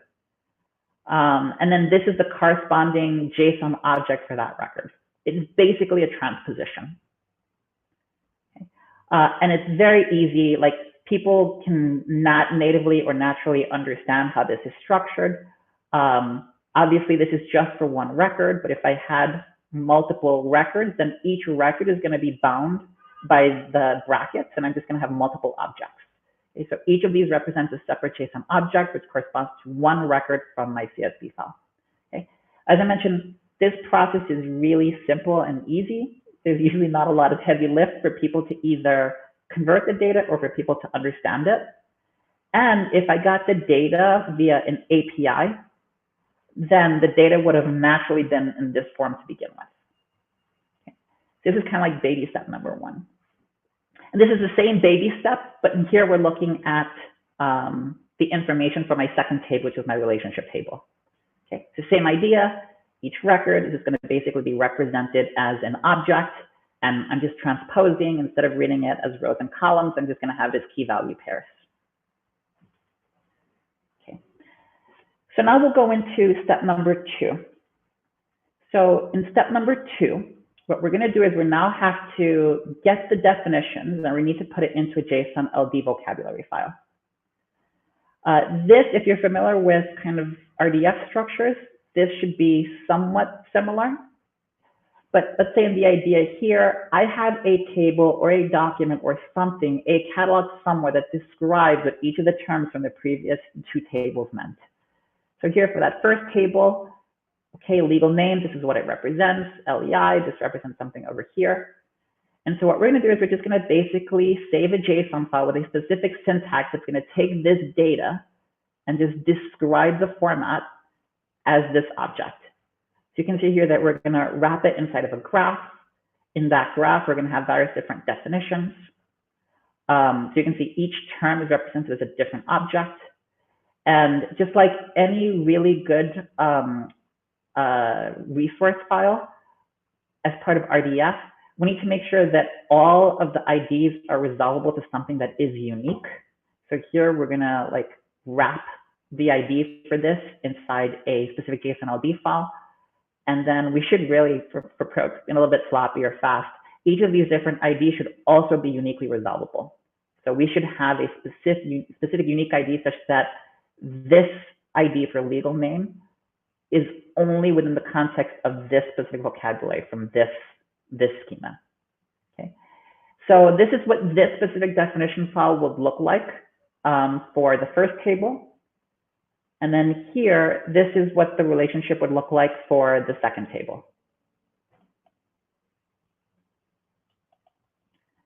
And then this is the corresponding JSON object for that record. It's basically a transposition. Okay. And it's very easy, like people can not natively or naturally understand how this is structured. Obviously, this is just for one record, but if I had multiple records, then each record is going to be bound by the brackets, and I'm just going to have multiple objects. Okay, so each of these represents a separate JSON object, which corresponds to one record from my CSV file. Okay. As I mentioned, this process is really simple and easy. There's usually not a lot of heavy lift for people to either convert the data or for people to understand it. And if I got the data via an API, then the data would have naturally been in this form to begin with. Okay. This is kind of like baby step number 1. And this is the same baby step, but in here we're looking at the information for my second table, which is my relationship table. Okay, it's the same idea. Each record is just going to basically be represented as an object, and I'm just transposing. Instead of reading it as rows and columns, I'm just going to have this key value pairs. Okay, so now we'll go into step number 2. So in step number 2, what we're going to do is we now have to get the definitions, and we need to put it into a JSON-LD vocabulary file. This, if you're familiar with kind of RDF structures, this should be somewhat similar. But let's say in the idea here, I have a table or a document or something, a catalog somewhere that describes what each of the terms from the previous 2 tables meant. So here for that first table, okay, legal name, this is what it represents. LEI, this represents something over here. And so what we're going to do is we're just going to basically save a JSON file with a specific syntax that's going to take this data and just describe the format as this object. So you can see here that we're going to wrap it inside of a graph. In that graph, we're going to have various different definitions. So you can see each term is represented as a different object. And just like any really good resource file as part of RDF, we need to make sure that all of the IDs are resolvable to something that is unique. So here we're gonna like wrap the ID for this inside a specific JSON-LD file. And then we should really, for folks being a little bit sloppy or fast, each of these different IDs should also be uniquely resolvable. So we should have a specific unique ID such that this ID for legal name is only within the context of this specific vocabulary from this schema. Okay, so this is what this specific definition file would look like for the first table. And then here, this is what the relationship would look like for the second table.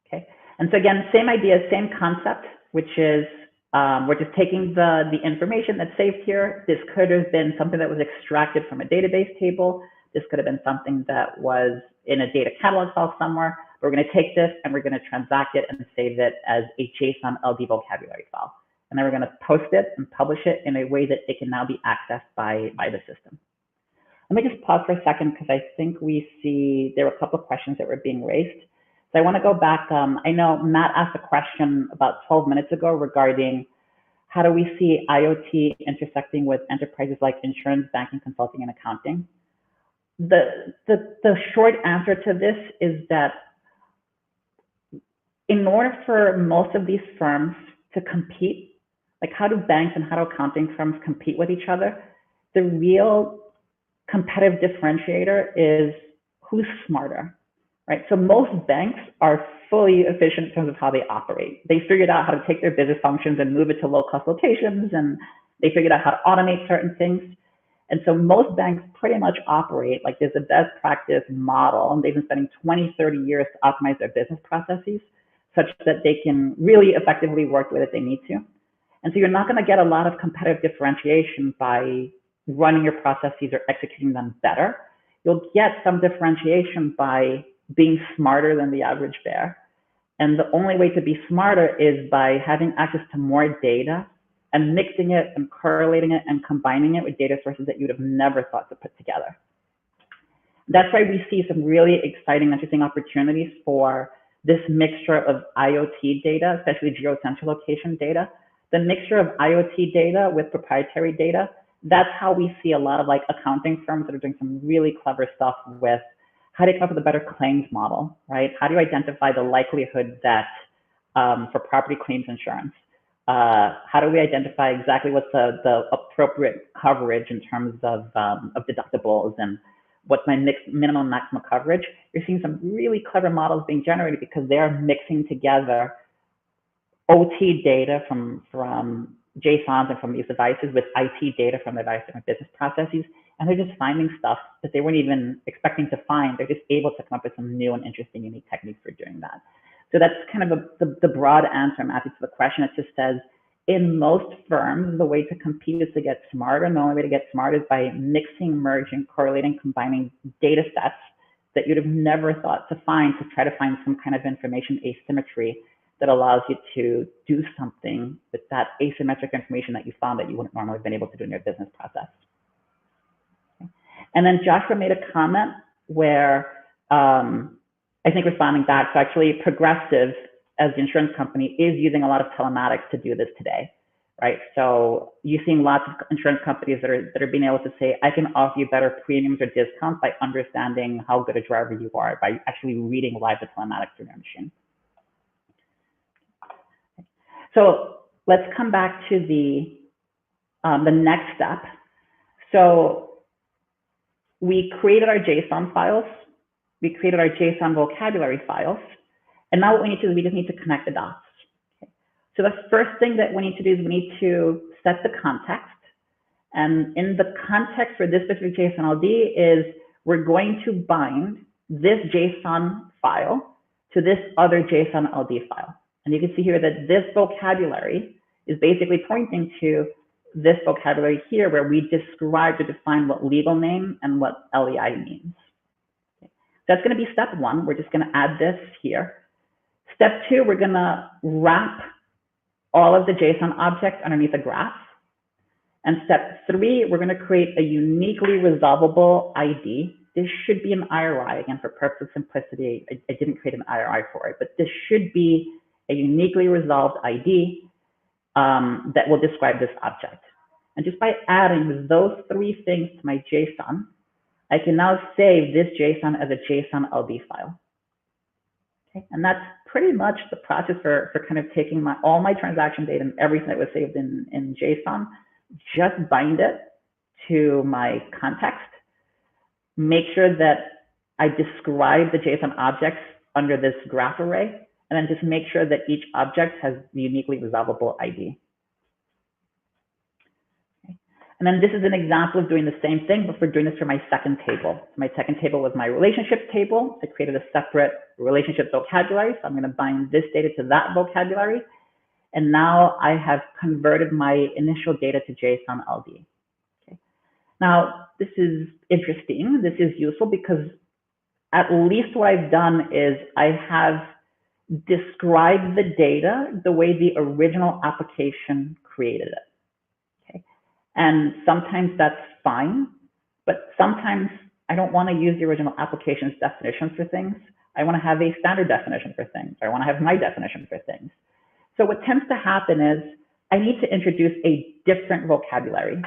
Okay, and so again, same idea, same concept, which is we're just taking the information that's saved here. This could have been something that was extracted from a database table. This could have been something that was in a data catalog file somewhere. We're going to take this and we're going to transact it and save it as a JSON-LD vocabulary file. And then we're going to post it and publish it in a way that it can now be accessed by the system. Let me just pause for a second because I think we see there were a couple of questions that were being raised. So I want to go back. I know Matt asked a question about 12 minutes ago regarding how do we see IoT intersecting with enterprises like insurance, banking, consulting, and accounting. The short answer to this is that in order for most of these firms to compete, like how do banks and how do accounting firms compete with each other? The real competitive differentiator is who's smarter, right? So most banks are fully efficient in terms of how they operate. They figured out how to take their business functions and move it to low-cost locations, and they figured out how to automate certain things. And so most banks pretty much operate like there's a best practice model, and they've been spending 20, 30 years to optimize their business processes such that they can really effectively work with it if they need to. And so you're not going to get a lot of competitive differentiation by running your processes or executing them better. You'll get some differentiation by being smarter than the average bear. And the only way to be smarter is by having access to more data and mixing it and correlating it and combining it with data sources that you'd have never thought to put together. That's why we see some really exciting, interesting opportunities for this mixture of IoT data, especially geocentral location data. The mixture of IoT data with proprietary data, that's how we see a lot of like accounting firms that are doing some really clever stuff with how do you come up with a better claims model, right? How do you identify the likelihood that for property claims insurance? How do we identify exactly what's the appropriate coverage in terms of deductibles and what's my minimum maximum coverage? You're seeing some really clever models being generated because they are mixing together OT data from JSONs and from these devices with IT data from the device different business processes, and they're just finding stuff that they weren't even expecting to find. They're just able to come up with some new and interesting, unique techniques for doing that. So that's kind of the broad answer, Matthew, to the question. It just says, in most firms, the way to compete is to get smarter, and the only way to get smart is by mixing, merging, correlating, combining data sets that you'd have never thought to find to try to find some kind of information asymmetry that allows you to do something with that asymmetric information that you found that you wouldn't normally have been able to do in your business process. Okay. And then Joshua made a comment where I think responding back, so actually Progressive as the insurance company is using a lot of telematics to do this today, right? So you're seeing lots of insurance companies that are being able to say, I can offer you better premiums or discounts by understanding how good a driver you are, by actually reading live the telematics through your machine. So let's come back to the next step. So we created our JSON files. We created our JSON vocabulary files. And now what we need to do is we just need to connect the dots. Okay. So the first thing that we need to do is we need to set the context. And in the context for this specific JSON-LD is we're going to bind this JSON file to this other JSON-LD file. And you can see here that this vocabulary is basically pointing to this vocabulary here where we describe or define what legal name and what LEI means. Okay. That's going to be step one. We're just going to add this here. Step two, we're going to wrap all of the JSON objects underneath a graph. And step three, we're going to create a uniquely resolvable ID. This should be an IRI. Again, for purpose of simplicity, I didn't create an IRI for it, but this should be a uniquely resolved ID that will describe this object. And just by adding those three things to my JSON, I can now save this JSON as a JSON-LD file. Okay, and that's pretty much the process for kind of taking all my transaction data and everything that was saved in JSON, just bind it to my context, make sure that I describe the JSON objects under this graph array, and then just make sure that each object has the uniquely resolvable ID. Okay. And then this is an example of doing the same thing, but we're doing this for my second table. My second table was my relationships table. I created a separate relationship vocabulary, so I'm going to bind this data to that vocabulary. And now I have converted my initial data to JSON-LD. Okay. Now, this is interesting. This is useful because at least what I've done is I have described the data the way the original application created it. Okay? And sometimes that's fine, but sometimes I don't want to use the original application's definitions for things. I want to have a standard definition for things. I want to have my definition for things. So what tends to happen is I need to introduce a different vocabulary.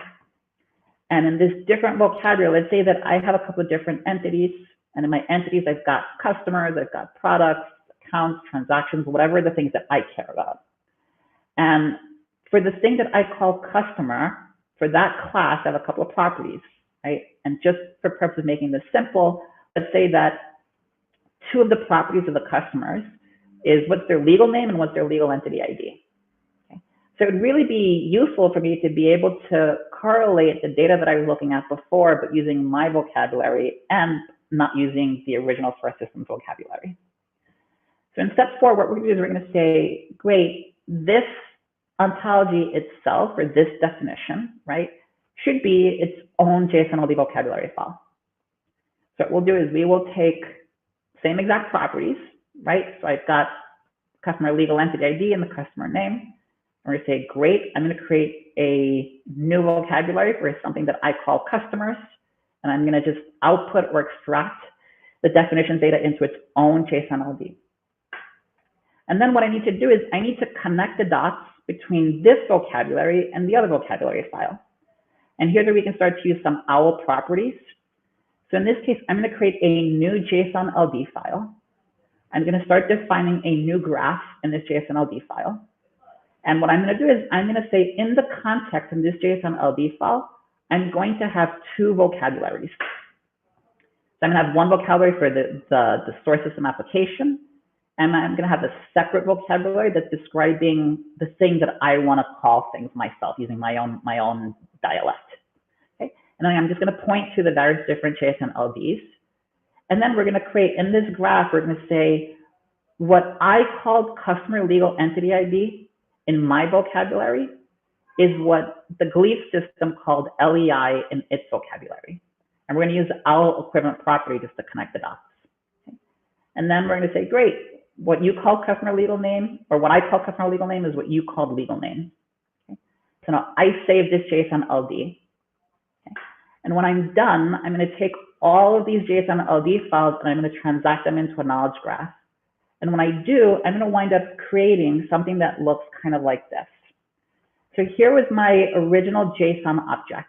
And in this different vocabulary, let's say that I have a couple of different entities. And in my entities, I've got customers, I've got products, accounts, transactions, whatever the things that I care about. And for the thing that I call customer, for that class, I have a couple of properties, right? And just for purpose of making this simple, let's say that two of the properties of the customers is what's their legal name and what's their legal entity ID. Okay? So it would really be useful for me to be able to correlate the data that I was looking at before, but using my vocabulary and not using the original source system's vocabulary. So in step 4, what we're going to do is we're going to say, great, this ontology itself, or this definition, right, should be its own JSON-LD vocabulary file. So what we'll do is we will take same exact properties, right? So I've got customer legal entity ID and the customer name. And we say, great, I'm going to create a new vocabulary for something that I call customers. And I'm going to just output or extract the definition data into its own JSON-LD. And then what I need to do is I need to connect the dots between this vocabulary and the other vocabulary file. And here's where we can start to use some OWL properties. So in this case, I'm going to create a new JSON-LD file. I'm going to start defining a new graph in this JSON-LD file. And what I'm going to do is I'm going to say in the context of this JSON-LD file, I'm going to have two vocabularies. So I'm going to have one vocabulary for the source system application, and I'm going to have a separate vocabulary that's describing the thing that I want to call things myself using my own dialect. Okay? And then I'm just going to point to the various different JSON-LDs. And then we're going to create, in this graph, we're going to say what I called customer legal entity ID in my vocabulary is what the Gleef system called LEI in its vocabulary. And we're going to use the OWL equivalent property just to connect the dots. Okay? And then we're going to say, great, what you call customer legal name, or what I call customer legal name is what you called legal name. Okay? So now I save this JSON-LD. Okay? And when I'm done, I'm going to take all of these JSON-LD files and I'm going to transact them into a knowledge graph. And when I do, I'm going to wind up creating something that looks kind of like this. So here was my original JSON object.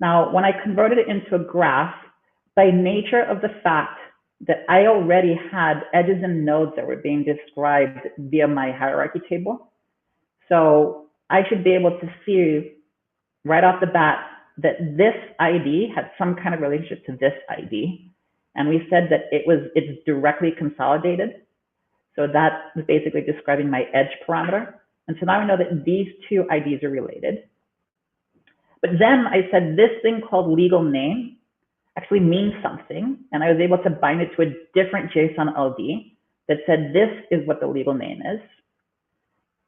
Now, when I converted it into a graph, by nature of the fact that I already had edges and nodes that were being described via my hierarchy table, so I should be able to see right off the bat that this ID had some kind of relationship to this ID. And we said that it's directly consolidated. So that was basically describing my edge parameter. And so now we know that these two IDs are related. But then I said this thing called legal name actually means something. And I was able to bind it to a different JSON-LD that said this is what the legal name is.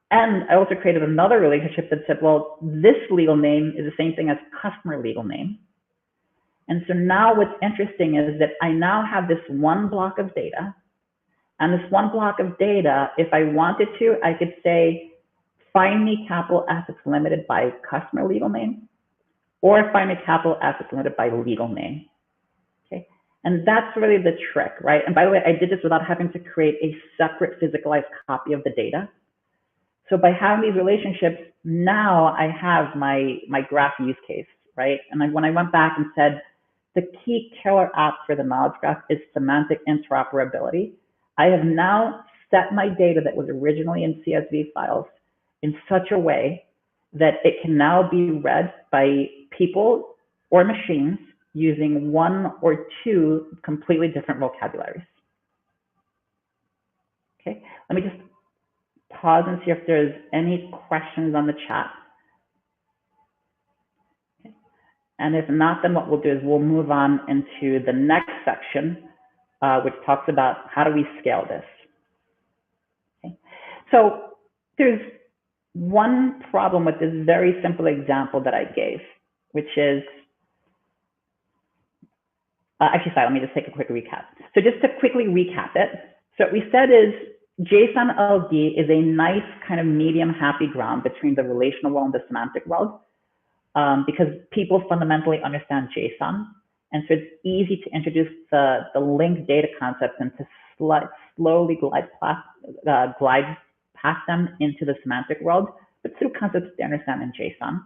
And I also created another relationship that said, well, this legal name is the same thing as customer legal name. And so now what's interesting is that I now have this one block of data. And this one block of data, if I wanted to, I could say, find me capital assets limited by customer legal name, or find me capital assets limited by legal name. Okay, and that's really the trick, right? And by the way, I did this without having to create a separate physicalized copy of the data. So by having these relationships, now I have my graph use case, right? And when I went back and said, the key killer app for the knowledge graph is semantic interoperability, I have now set my data that was originally in CSV files in such a way that it can now be read by people or machines using one or two completely different vocabularies. Okay, let me just pause and see if there's any questions on the chat. Okay. And if not, then what we'll do is we'll move on into the next section, which talks about how do we scale this. Okay. So there's one problem with this very simple example that I gave, which is Actually, sorry, let me just take a quick recap. So just to quickly recap it. So what we said is JSON-LD is a nice kind of medium happy ground between the relational world and the semantic world, because people fundamentally understand JSON. And so it's easy to introduce the linked data concept and to slowly glide past them into the semantic world, but through concepts they understand in JSON.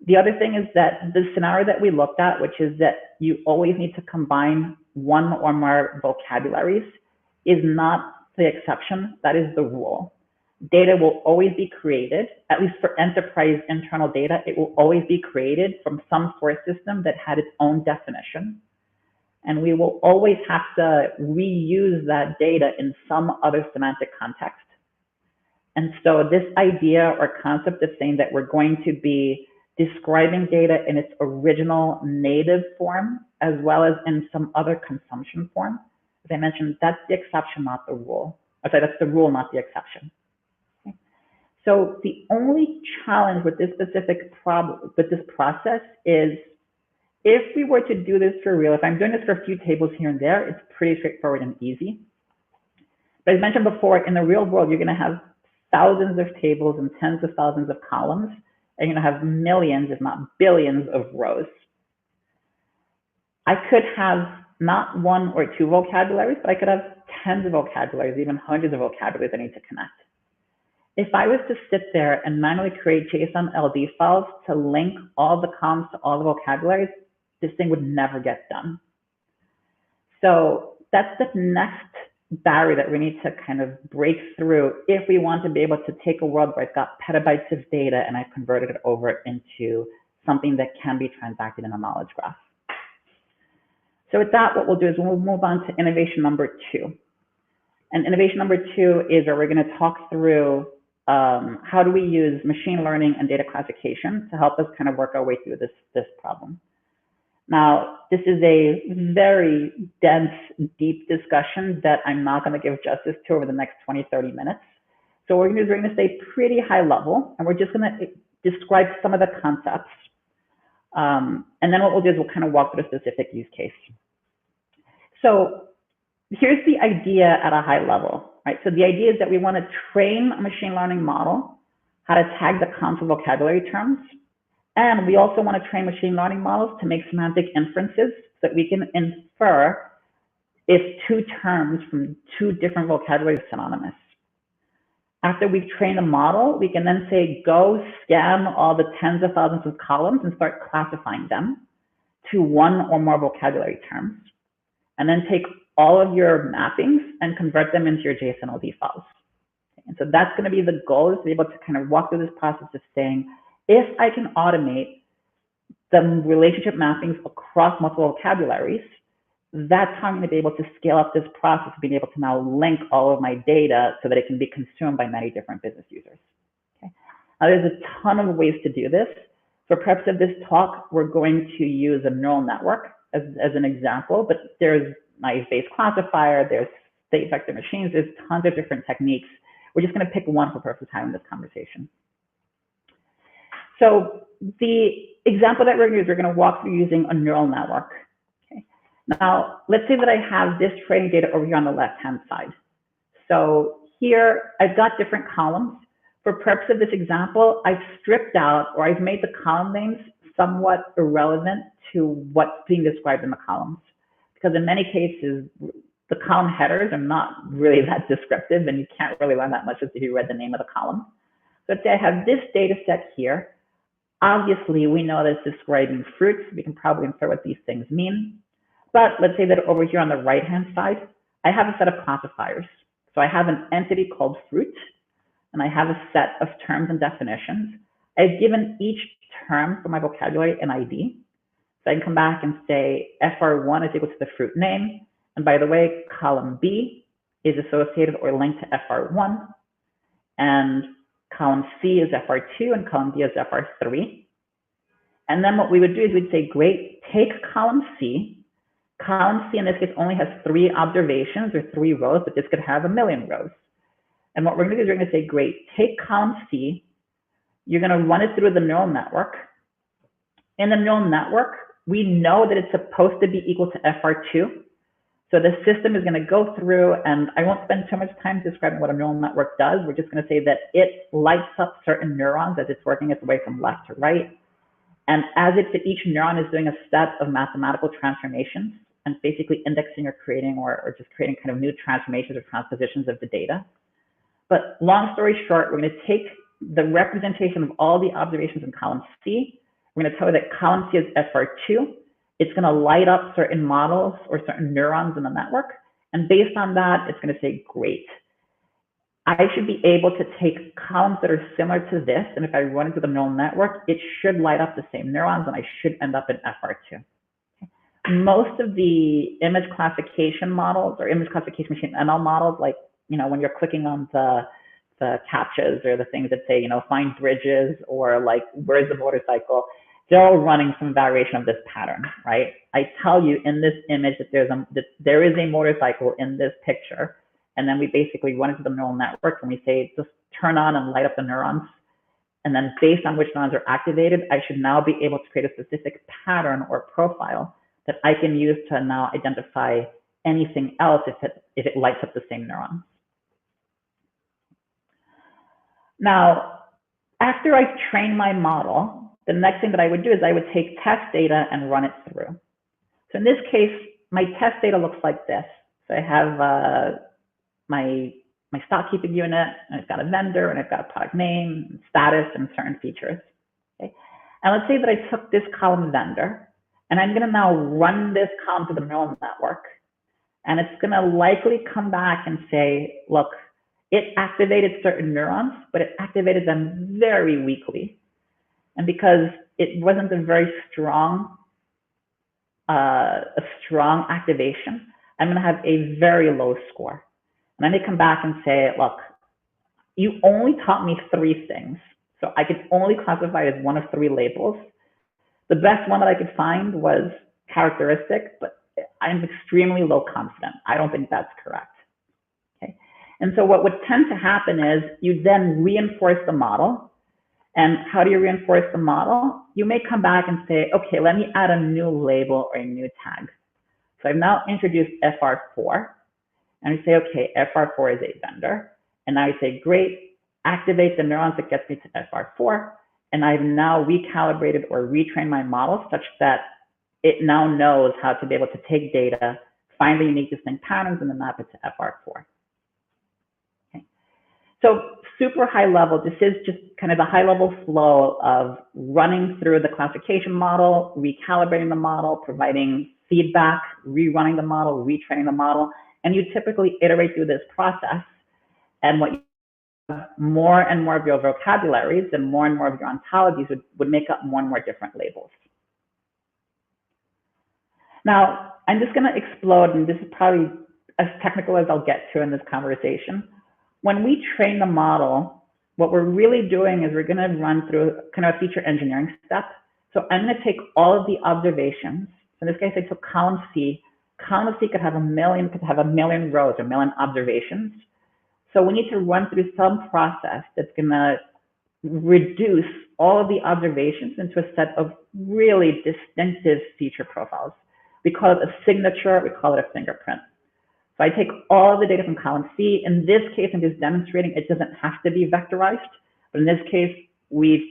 The other thing is that the scenario that we looked at, which is that you always need to combine one or more vocabularies, is not the exception, that is the rule. Data will always be created, at least for enterprise internal data, it will always be created from some source system that had its own definition. And we will always have to reuse that data in some other semantic context. And so this idea or concept of saying that we're going to be describing data in its original native form, as well as in some other consumption form, as I mentioned, that's the exception, not the rule. Sorry, that's the rule, not the exception. Okay. So the only challenge with this specific problem, with this process is, if we were to do this for real, if I'm doing this for a few tables here and there, it's pretty straightforward and easy. But as mentioned before, in the real world, you're going to have thousands of tables and tens of thousands of columns, and you're going to have millions, if not billions, of rows. I could have not one or two vocabularies, but I could have tens of vocabularies, even hundreds of vocabularies I need to connect. If I was to sit there and manually create JSON-LD files to link all the columns to all the vocabularies, this thing would never get done. So that's the next barrier that we need to kind of break through if we want to be able to take a world where I've got petabytes of data and I've converted it over into something that can be transacted in a knowledge graph. So with that, what we'll do is we'll move on to innovation number 2. And innovation number 2 is where we're going to talk through how do we use machine learning and data classification to help us kind of work our way through this problem. Now, this is a very dense, deep discussion that I'm not going to give justice to over the next 20, 30 minutes. So what we're going to stay pretty high level, and we're just going to describe some of the concepts. And then what we'll do is we'll kind of walk through a specific use case. So here's the idea at a high level, right? So the idea is that we want to train a machine learning model how to tag the counts of vocabulary terms. And we also want to train machine learning models to make semantic inferences so that we can infer if two terms from two different vocabularies are synonymous. After we've trained a model, we can then say, go scan all the tens of thousands of columns and start classifying them to one or more vocabulary terms. And then take all of your mappings and convert them into your JSON-LD files. And so that's going to be the goal, is to be able to kind of walk through this process of saying, if I can automate the relationship mappings across multiple vocabularies, that's how I'm going to be able to scale up this process of being able to now link all of my data so that it can be consumed by many different business users. Okay. Now, there's a ton of ways to do this. For purpose of this talk, we're going to use a neural network as an example, but there's nice-based classifier, there's state vector machines, there's tons of different techniques. We're just going to pick one for purpose of having this conversation. So the example that we're going to use, we're going to walk through using a neural network. Okay. Now, let's say that I have this training data over here on the left-hand side. So here, I've got different columns. For purpose of this example, I've stripped out, or I've made the column names somewhat irrelevant to what's being described in the columns. Because in many cases, the column headers are not really that descriptive, and you can't really learn that much just if you read the name of the column. So let's say I have this data set here. Obviously, we know that it's describing fruits. We can probably infer what these things mean. But let's say that over here on the right-hand side, I have a set of classifiers. So I have an entity called fruit, and I have a set of terms and definitions. I've given each term for my vocabulary an ID. So I can come back and say FR1 is equal to the fruit name. And by the way, column B is associated or linked to FR1. And column C is FR2 and column D is FR3. And then what we would do is we'd say, great, take column C. Column C in this case only has 3 observations or 3 rows, but this could have a million rows. And what we're going to do is we're going to say, great, take column C. You're going to run it through the neural network. In the neural network, we know that it's supposed to be equal to FR2. So the system is going to go through, and I won't spend too much time describing what a neural network does. We're just going to say that it lights up certain neurons as it's working its way from left to right. And as each neuron is doing a set of mathematical transformations and basically indexing or creating or just creating kind of new transformations or transpositions of the data. But long story short, we're going to take the representation of all the observations in column C. We're going to tell you that column C is FR2. It's going to light up certain models or certain neurons in the network. And based on that, it's going to say, great. I should be able to take columns that are similar to this. And if I run into the neural network, it should light up the same neurons and I should end up in FR2. Most of the image classification models or image classification machine ML models, like, when you're clicking on the captchas or the things that say, find bridges or like, where's the motorcycle? They're all running some variation of this pattern, right? I tell you in this image that there is a motorcycle in this picture, and then we basically run into the neural network and we say, just turn on and light up the neurons. And then based on which neurons are activated, I should now be able to create a specific pattern or profile that I can use to now identify anything else if it lights up the same neuron. Now, after I train my model, the next thing that I would do is I would take test data and run it through. So in this case, my test data looks like this. So I have my stock keeping unit, and I've got a vendor, and I've got a product name, status, and certain features. Okay? And let's say that I took this column vendor, and I'm going to now run this column to the neural network. And it's going to likely come back and say, look, it activated certain neurons, but it activated them very weakly. And because it wasn't a very strong, activation, I'm going to have a very low score. And then they come back and say, look, you only taught me 3 things. So I could only classify it as one of 3 labels. The best one that I could find was characteristic, but I'm extremely low confident. I don't think that's correct. Okay. And so what would tend to happen is you then reinforce the model. And how do you reinforce the model? You may come back and say, okay, let me add a new label or a new tag. So I've now introduced FR4. And we say, okay, FR4 is a vendor. And now I say, great, activate the neurons that gets me to FR4. And I've now recalibrated or retrained my model such that it now knows how to be able to take data, find the unique distinct patterns, and then map it to FR4. Okay. So super high level, this is just kind of the high level flow of running through the classification model, recalibrating the model, providing feedback, rerunning the model, retraining the model. And you typically iterate through this process. And what you have more and more of your vocabularies and more of your ontologies would make up more and more different labels. Now, I'm just going to explode, and this is probably as technical as I'll get to in this conversation. When we train the model, what we're really doing is we're going to run through kind of a feature engineering step. So I'm going to take all of the observations. So in this case, I took column C. Column C could have a million rows or a million observations. So we need to run through some process that's going to reduce all of the observations into a set of really distinctive feature profiles. We call it a signature, we call it a fingerprint. So I take all the data from column C. In this case, I'm just demonstrating it doesn't have to be vectorized. But in this case, we've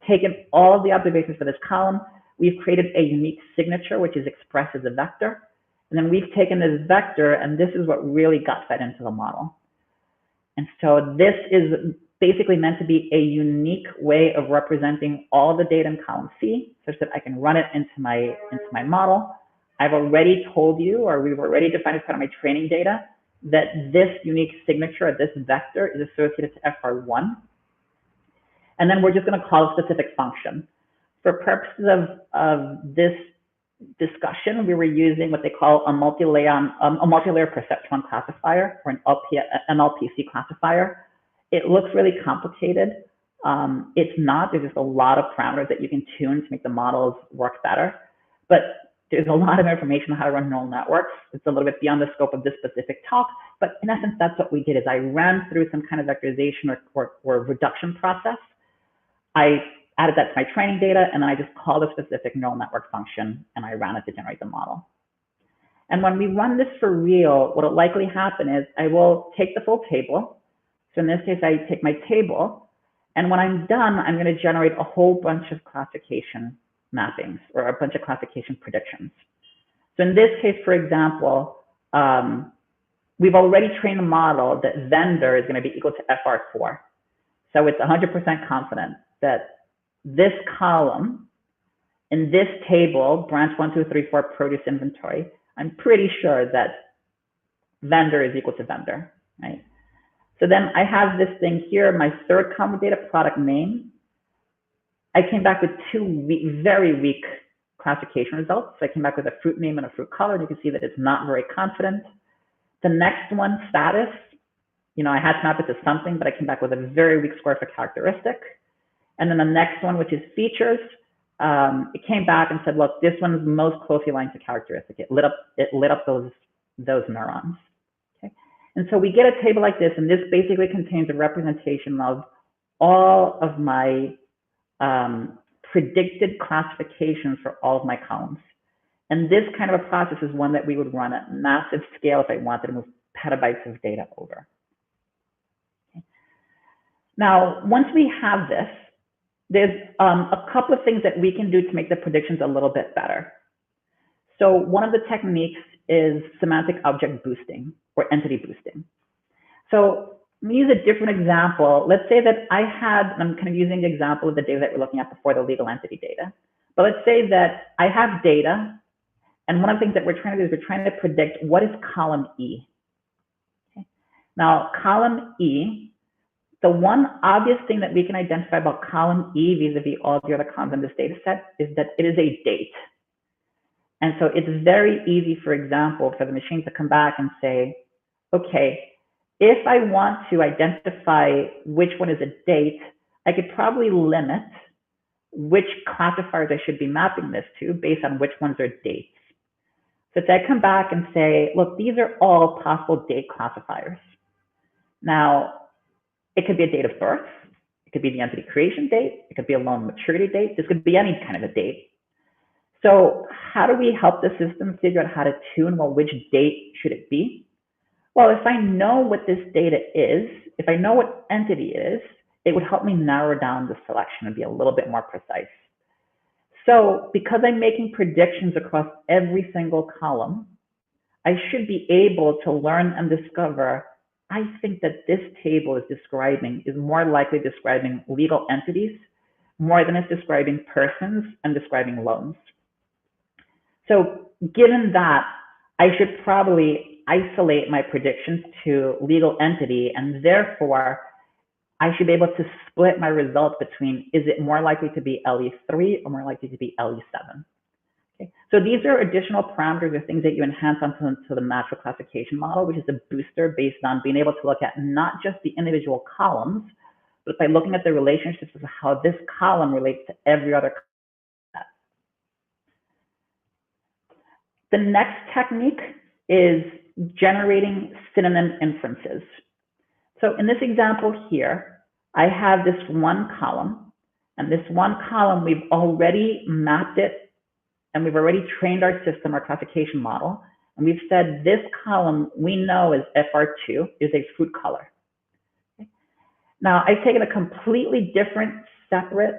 taken all of the observations for this column. We've created a unique signature, which is expressed as a vector. And then we've taken this vector, and this is what really got fed into the model. And so this is basically meant to be a unique way of representing all the data in column C, such that I can run it into my model. I've already told you, or we've already defined as part of my training data, that this unique signature, this vector, is associated to FR1. And then we're just going to call a specific function. For purposes of this discussion, we were using what they call a multi-layer perceptron classifier, or an LPC classifier. It looks really complicated. It's not. There's just a lot of parameters that you can tune to make the models work better. But there's a lot of information on how to run neural networks. It's a little bit beyond the scope of this specific talk, but in essence, that's what we did. Is I ran through some kind of vectorization or reduction process. I added that to my training data, and then I just called a specific neural network function and I ran it to generate the model. And when we run this for real, what will likely happen is I will take the full table. So in this case, I take my table, and when I'm done, I'm going to generate a whole bunch of classification mappings or a bunch of classification predictions. So in this case, for example, we've already trained a model that vendor is going to be equal to FR4. So it's 100% confident that this column in this table, branch 1, 2, 3, 4, produce inventory, I'm pretty sure that vendor is equal to vendor, right? So then I have this thing here, my third column data, product name. I came back with two very weak classification results. So I came back with a fruit name and a fruit color, and you can see that it's not very confident. The next one, status, I had to map it to something, but I came back with a very weak score for characteristic. And then the next one, which is features, it came back and said, look, this one is most closely aligned to characteristic. It lit up those neurons. Okay? And so we get a table like this, and this basically contains a representation of all of my predicted classifications for all of my columns. And this kind of a process is one that we would run at massive scale if I wanted to move petabytes of data over. Okay. Now, once we have this, there's a couple of things that we can do to make the predictions a little bit better. So one of the techniques is semantic object boosting or entity boosting. So let me use a different example. Let's say that I had, and I'm kind of using the example of the data that we're looking at before, the legal entity data. But let's say that I have data, and one of the things that we're trying to do is we're trying to predict what is column E. Okay. Now, column E, the one obvious thing that we can identify about column E vis-a-vis all the other columns in this data set is that it is a date. And so it's very easy, for example, for the machine to come back and say, okay, if I want to identify which one is a date, I could probably limit which classifiers I should be mapping this to based on which ones are dates. So if I come back and say, look, these are all possible date classifiers. Now, it could be a date of birth. It could be the entity creation date. It could be a loan maturity date. This could be any kind of a date. So how do we help the system figure out how to tune, well, which date should it be? Well, if I know what this data is, if I know what entity it is, it would help me narrow down the selection and be a little bit more precise. So because I'm making predictions across every single column, I should be able to learn and discover, I think that this table is more likely describing legal entities more than it's describing persons and describing loans. So given that, I should probably isolate my predictions to legal entity, and therefore I should be able to split my results between, is it more likely to be LE3 or more likely to be LE7? Okay. So these are additional parameters or things that you enhance onto the natural classification model, which is a booster based on being able to look at not just the individual columns, but by looking at the relationships of how this column relates to every other column. The next technique is generating synonym inferences. So in this example here, I have this one column, and this one column, we've already mapped it, and we've already trained our system, our classification model, and we've said this column we know is FR2, is a fruit color. Okay. Now, I've taken a completely different separate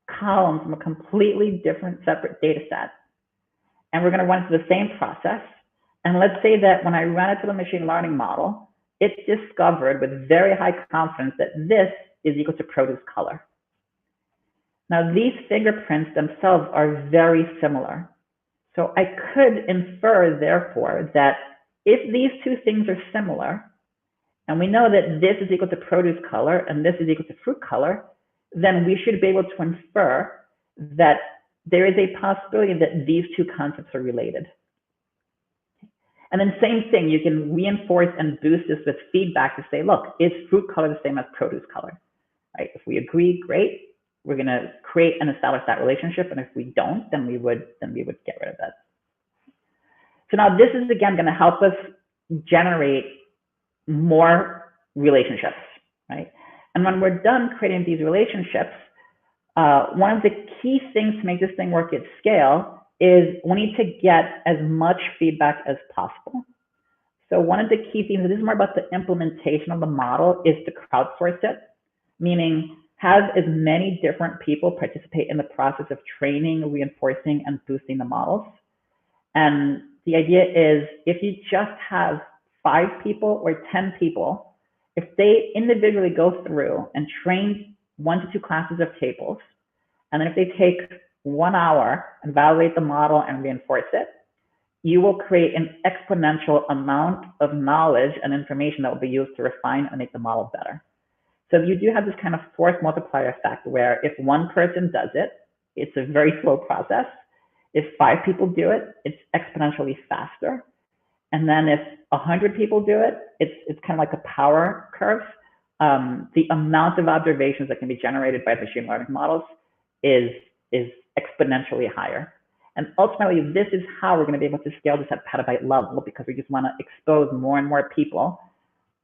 column from a completely different separate data set, and we're going to run through the same process. And let's say that when I ran it to the machine learning model, it discovered with very high confidence that this is equal to produce color. Now, these fingerprints themselves are very similar. So I could infer, therefore, that if these two things are similar, and we know that this is equal to produce color and this is equal to fruit color, then we should be able to infer that there is a possibility that these two concepts are related. And then same thing, you can reinforce and boost this with feedback to say, look, is fruit color the same as produce color? Right? If we agree, great. We're going to create and establish that relationship. And if we don't, then we would get rid of that. So now this is, again, going to help us generate more relationships, right? And when we're done creating these relationships, One of the key things to make this thing work at scale is we need to get as much feedback as possible. So one of the key themes, and this is more about the implementation of the model, is to crowdsource it, meaning have as many different people participate in the process of training, reinforcing, and boosting the models. And the idea is if you just have 5 people or 10 people, if they individually go through and train 1 to 2 classes of tables, and then if they take 1 hour and validate the model and reinforce it, you will create an exponential amount of knowledge and information that will be used to refine and make the model better. So you do have this kind of force multiplier effect where if 1 person does it, it's a very slow process. If 5 people do it, it's exponentially faster. And then if 100 people do it, it's kind of like a power curve. The amount of observations that can be generated by machine learning models is exponentially higher. And ultimately, this is how we're going to be able to scale this at petabyte level, because we just want to expose more and more people.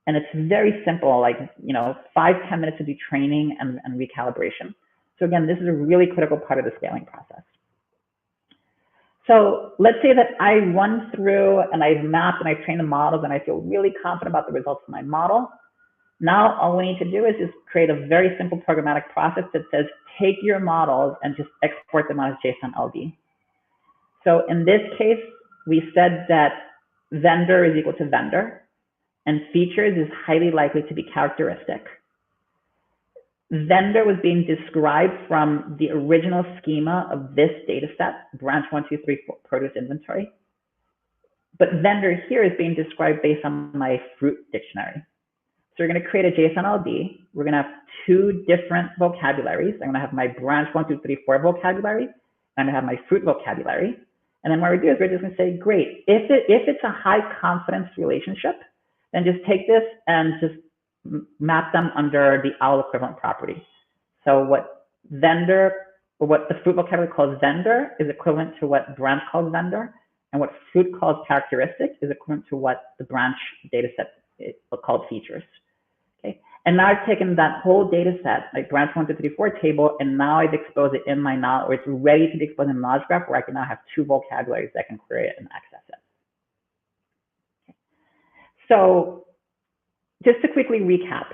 And it's very simple, like 5-10 minutes to do training and recalibration. So again, this is a really critical part of the scaling process. So let's say that I run through and I've mapped and I've trained the models and I feel really confident about the results of my model. Now all we need to do is just create a very simple programmatic process that says, take your models and just export them out as JSON-LD. So in this case, we said that vendor is equal to vendor and features is highly likely to be characteristic. Vendor was being described from the original schema of this data set, branch 1, 2, 3, 4, produce inventory. But vendor here is being described based on my fruit dictionary. So we're going to create a JSON-LD. We're going to have 2 different vocabularies. I'm going to have my branch 1, 2, 3, 4 vocabulary. And I'm going to have my fruit vocabulary. And then what we do is we're just going to say, great, if it's a high confidence relationship, then just take this and just map them under the OWL equivalent property. So what the fruit vocabulary calls vendor is equivalent to what branch calls vendor, and what fruit calls characteristic is equivalent to what the branch data set is called features. Okay. And now I've taken that whole data set, like branch 1, 2, 3, 4 table, and now I've exposed it in my knowledge, or it's ready to be exposed in the knowledge graph where I can now have 2 vocabularies that can query it and access it. Okay. So just to quickly recap.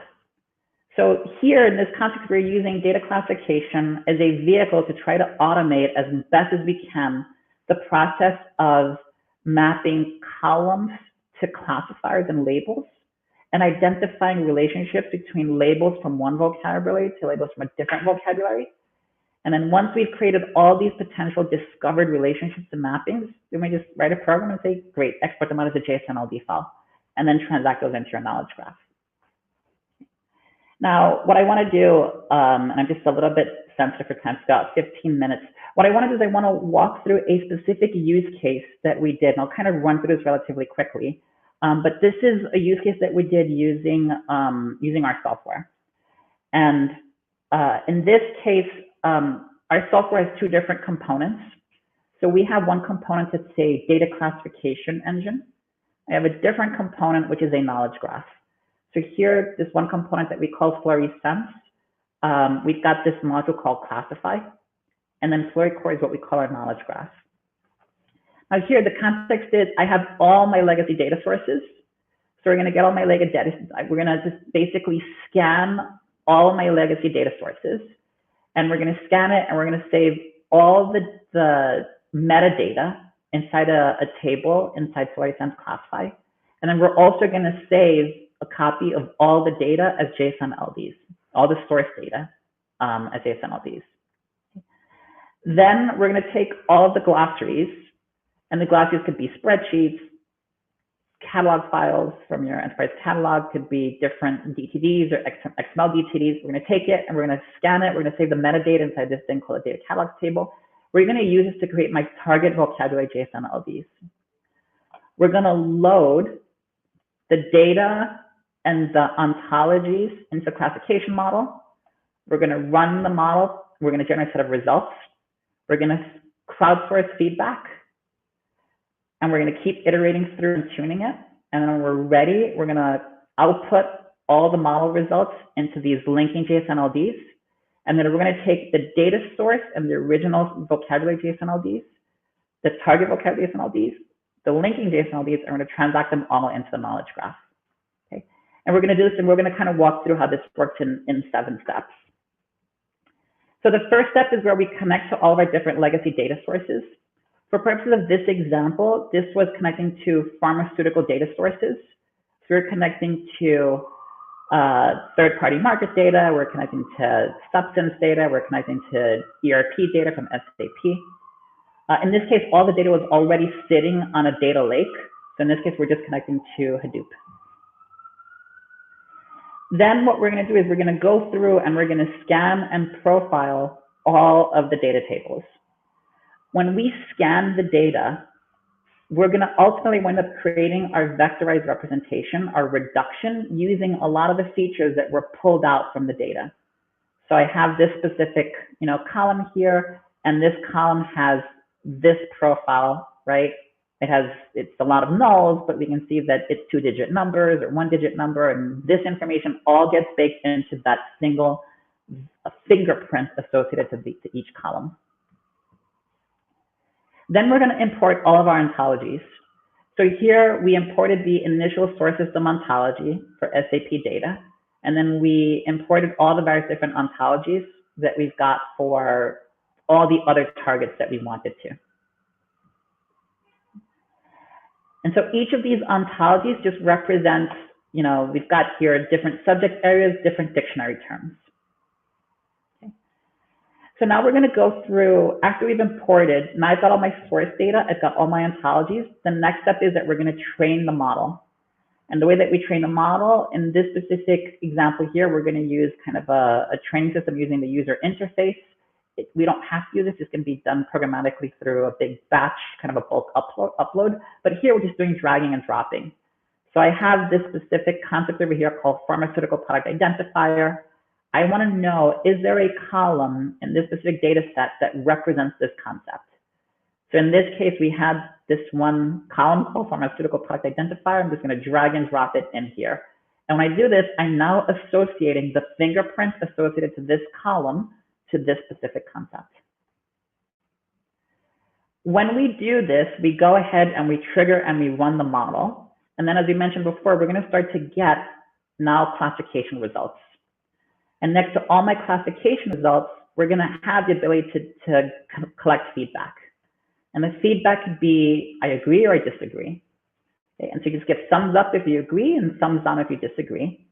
So here in this context, we're using data classification as a vehicle to try to automate as best as we can the process of mapping columns to classifiers and labels, and identifying relationships between labels from one vocabulary to labels from a different vocabulary. And then once we've created all these potential discovered relationships and mappings, then we just write a program and say, great, export them out as a JSON-LD file, and then transact those into your knowledge graph. Now, what I want to do, and I'm just a little bit sensitive for time, it's about 15 minutes. What I want to do is I want to walk through a specific use case that we did, and I'll kind of run through this relatively quickly. But this is a use case that we did using our software. And in this case, our software has 2 different components. So we have one component that's a data classification engine. I have a different component, which is a knowledge graph. So here, this one component that we call Flurry Sense, we've got this module called Classify, and then Flurry Core is what we call our knowledge graph. Now here, the context is I have all my legacy data sources. So we're going to get all my legacy data. We're going to just basically scan all my legacy data sources, and we're going to scan it, and we're going to save all the metadata inside a table inside Flurry Sense Classify. And then we're also going to save a copy of all the data as JSON-LDs, all the source data as JSON-LDs. Then we're going to take all of the glossaries, and the glossaries could be spreadsheets, catalog files from your enterprise catalog, could be different DTDs or XML DTDs. We're going to take it and we're going to scan it. We're going to save the metadata inside this thing called a data catalog table. We're going to use this to create my target vocabulary JSON-LDs. We're going to load the data and the ontologies into the classification model. We're going to run the model. We're going to generate a set of results. We're going to crowdsource feedback. And we're going to keep iterating through and tuning it. And then when we're ready, we're going to output all the model results into these linking JSON-LDs. And then we're going to take the data source and the original vocabulary JSON-LDs, the target vocabulary JSON-LDs, the linking JSON-LDs, and we're going to transact them all into the knowledge graph. Okay? And we're going to do this, and we're going to kind of walk through how this works in 7 steps. So the first step is where we connect to all of our different legacy data sources. For purposes of this example, this was connecting to pharmaceutical data sources. So we're connecting to third-party market data, we're connecting to substance data, we're connecting to ERP data from SAP. In this case, all the data was already sitting on a data lake. So in this case, we're just connecting to Hadoop. Then what we're going to do is we're going to go through and we're going to scan and profile all of the data tables. When we scan the data, we're going to ultimately wind up creating our vectorized representation, our reduction, using a lot of the features that were pulled out from the data. So I have this specific, column here, and this column has this profile, right? It's a lot of nulls, but we can see that it's 2-digit numbers or 1-digit number, and this information all gets baked into that single fingerprint associated to each column. Then we're going to import all of our ontologies. So here we imported the initial source system ontology for SAP data, and then we imported all the various different ontologies that we've got for all the other targets that we wanted to. And so each of these ontologies just represents, we've got here different subject areas, different dictionary terms. So now we're going to go through, after we've imported, now I've got all my source data, I've got all my ontologies. The next step is that we're going to train the model. And the way that we train the model, in this specific example here, we're going to use kind of a training system using the user interface. We don't have to use this, it's going to be done programmatically through a big batch, kind of a bulk upload. But here we're just doing dragging and dropping. So I have this specific concept over here called pharmaceutical product identifier. I want to know, is there a column in this specific data set that represents this concept? So in this case, we had this one column called pharmaceutical product identifier. I'm just going to drag and drop it in here. And when I do this, I'm now associating the fingerprint associated to this column to this specific concept. When we do this, we go ahead and we trigger and we run the model. And then as we mentioned before, we're going to start to get now classification results. And next to all my classification results, we're going to have the ability to collect feedback. And the feedback could be, I agree or I disagree. Okay, and so you just give thumbs up if you agree and thumbs down if you disagree.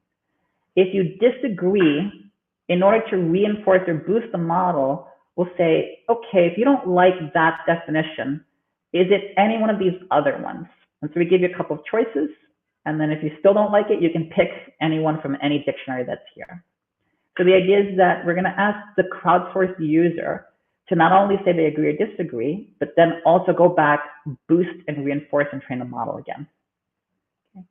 If you disagree, in order to reinforce or boost the model, we'll say, okay, if you don't like that definition, is it any one of these other ones? And so we give you a couple of choices. And then if you still don't like it, you can pick anyone from any dictionary that's here. So the idea is that we're going to ask the crowdsourced user to not only say they agree or disagree, but then also go back, boost and reinforce and train the model again. Okay.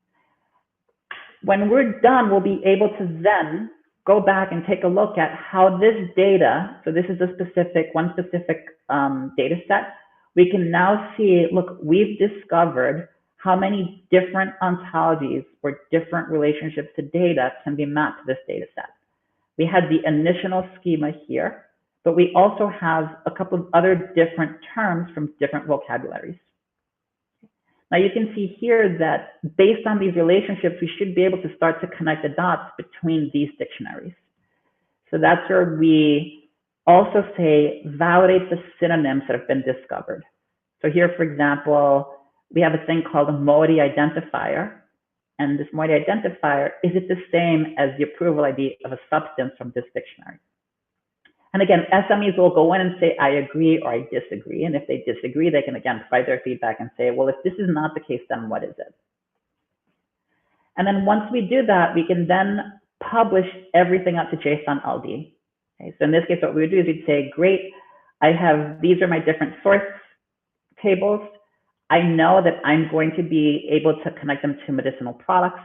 When we're done, we'll be able to then go back and take a look at how this data, so this is one specific data set, we can now see, look, we've discovered how many different ontologies or different relationships to data can be mapped to this data set. We had the initial schema here, but we also have a couple of other different terms from different vocabularies. Now you can see here that based on these relationships, we should be able to start to connect the dots between these dictionaries. So that's where we also say validate the synonyms that have been discovered. So here, for example, we have a thing called a moiety identifier. And this moiety identifier, is it the same as the approval ID of a substance from this dictionary? And again, SMEs will go in and say, I agree or I disagree. And if they disagree, they can again provide their feedback and say, well, if this is not the case, then what is it? And then once we do that, we can then publish everything up to JSON-LD. Okay, so in this case, what we would do is we'd say, great, these are my different source tables. I know that I'm going to be able to connect them to medicinal products.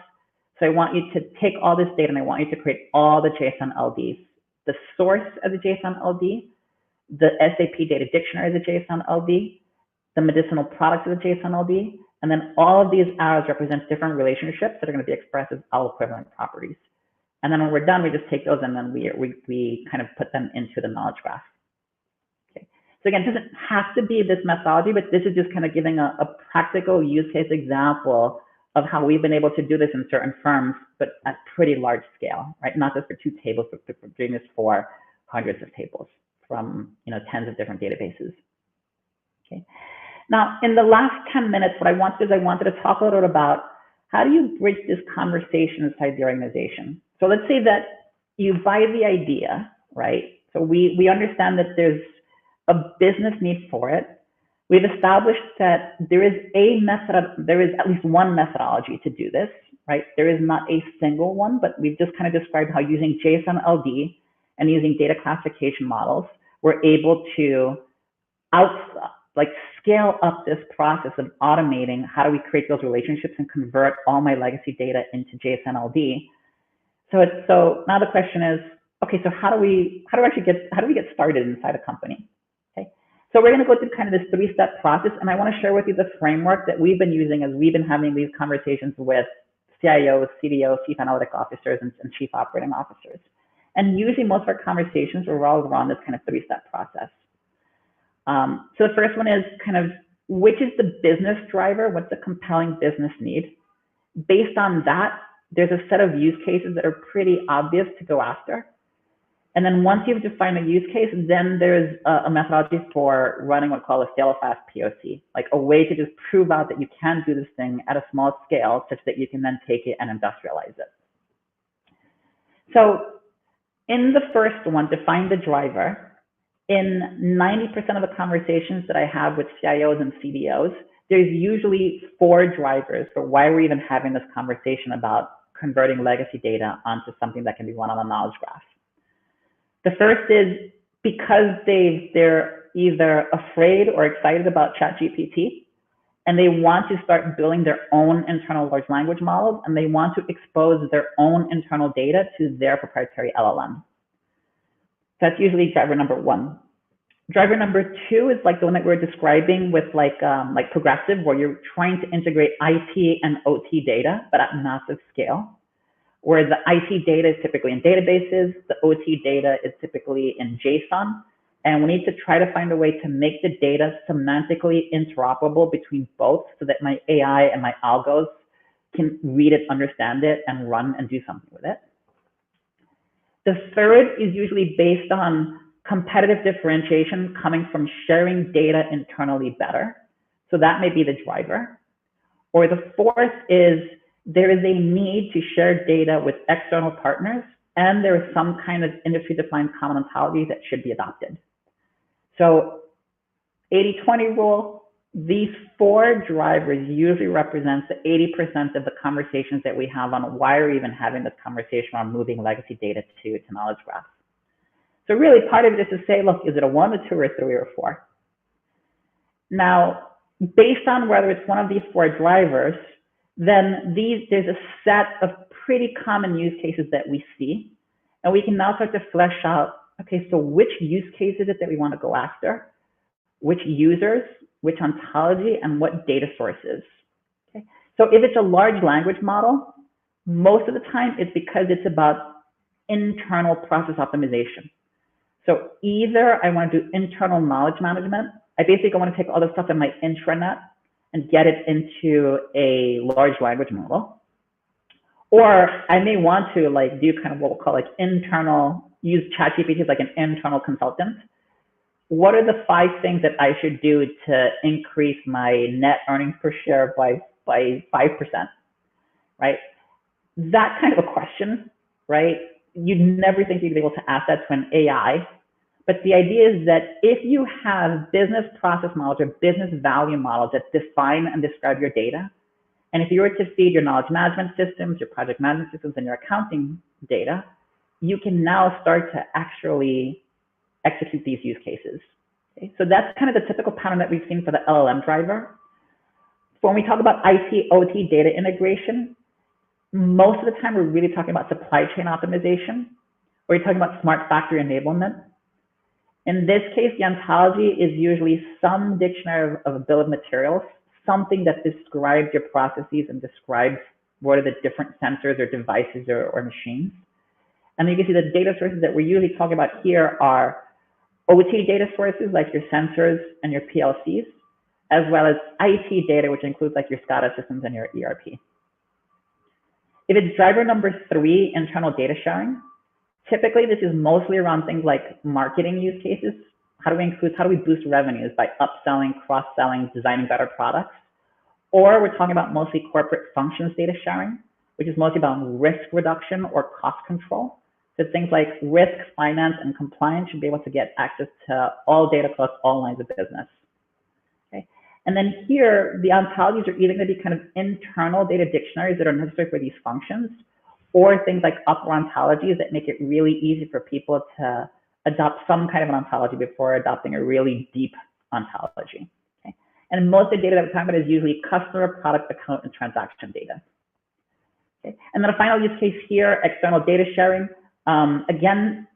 So I want you to take all this data and I want you to create all the JSON-LDs. The source as a JSON-LD, the SAP data dictionary as a JSON-LD, the medicinal products as a JSON-LD, and then all of these arrows represent different relationships that are going to be expressed as all equivalent properties. And then when we're done, we just take those and then we kind of put them into the knowledge graph. Okay. So again, it doesn't have to be this methodology, but this is just kind of giving a practical use case example of how we've been able to do this in certain firms, but at pretty large scale, right? Not just for 2 tables, but for doing this for hundreds of tables from tens of different databases. Okay. Now, in the last 10 minutes, what I wanted to talk a little bit about how do you bridge this conversation inside the organization. So let's say that you buy the idea, right? So we understand that there's a business need for it. We've established that there is at least one methodology to do this, right? There is not a single one, but we've just kind of described how using JSON-LD and using data classification models, we're able to scale up this process of automating how do we create those relationships and convert all my legacy data into JSON-LD. So now the question is, okay, so how do we get started inside a company? Okay, so we're going to go through kind of this 3-step process, and I want to share with you the framework that we've been using as we've been having these conversations with CIOs, CDOs, chief analytic officers, and chief operating officers. And usually most of our conversations revolve around this kind of 3-step process. So the first one is kind of, which is the business driver? What's the compelling business need? Based on that, there's a set of use cases that are pretty obvious to go after. And then once you've defined a use case, then there's a methodology for running what's called a fail-fast POC, like a way to just prove out that you can do this thing at a small scale such that you can then take it and industrialize it. So in the first one, define the driver. In 90% of the conversations that I have with CIOs and CDOs, there's usually 4 drivers for why we're even having this conversation about converting legacy data onto something that can be run on a knowledge graph. The first is because they're either afraid or excited about ChatGPT, and they want to start building their own internal large language models, and they want to expose their own internal data to their proprietary LLM. That's usually driver number 1. Driver number 2 is like the one that we're describing with like Progressive, where you're trying to integrate IT and OT data, but at massive scale. Where the IT data is typically in databases, the OT data is typically in JSON, and we need to try to find a way to make the data semantically interoperable between both so that my AI and my algos can read it, understand it, and run and do something with it. The third is usually based on competitive differentiation coming from sharing data internally better. So that may be the driver. Or the fourth is there is a need to share data with external partners, and there is some kind of industry-defined common ontology that should be adopted. So 80-20 rule, these 4 drivers usually represent the 80% of the conversations that we have on why we're even having this conversation on moving legacy data to knowledge graphs. So really part of it is to say, look, is it a 1, a 2, or a 3, or 4? Now, based on whether it's one of these 4 drivers, then there's a set of pretty common use cases that we see, and we can now start to flesh out, okay, so which use case is it that we want to go after, which users, which ontology, and what data sources. Okay? So if it's a large language model, most of the time it's because it's about internal process optimization. So either I want to do internal knowledge management. I basically want to take all the stuff in my intranet and get it into a large language model. Or I may want to do kind of what we'll call use ChatGPT as like an internal consultant. What are the 5 things that I should do to increase my net earnings per share by 5%, right? That kind of a question, right? You'd never think you'd be able to ask that to an AI. But the idea is that if you have business process models or business value models that define and describe your data, and if you were to feed your knowledge management systems, your project management systems, and your accounting data, you can now start to actually execute these use cases. Okay? So that's kind of the typical pattern that we've seen for the LLM driver. When we talk about IT, OT data integration, most of the time we're really talking about supply chain optimization, or you're talking about smart factory enablement. In this case, the ontology is usually some dictionary of a bill of materials, something that describes your processes and describes what are the different sensors or devices or machines. And then you can see the data sources that we're usually talking about here are OT data sources like your sensors and your PLCs, as well as IT data, which includes like your SCADA systems and your ERP. If it's driver number 3, internal data sharing, typically this is mostly around things like marketing use cases. How do we boost revenues by upselling, cross-selling, designing better products? Or we're talking about mostly corporate functions data sharing, which is mostly about risk reduction or cost control. So things like risk, finance, and compliance should be able to get access to all data across all lines of business. Okay. And then here, the ontologies are either going to be kind of internal data dictionaries that are necessary for these functions, or things like upper ontologies that make it really easy for people to adopt some kind of an ontology before adopting a really deep ontology. Okay. And most of the data that we're talking about is usually customer, product, account, and transaction data. Okay. And then a final use case here, external data sharing. Again,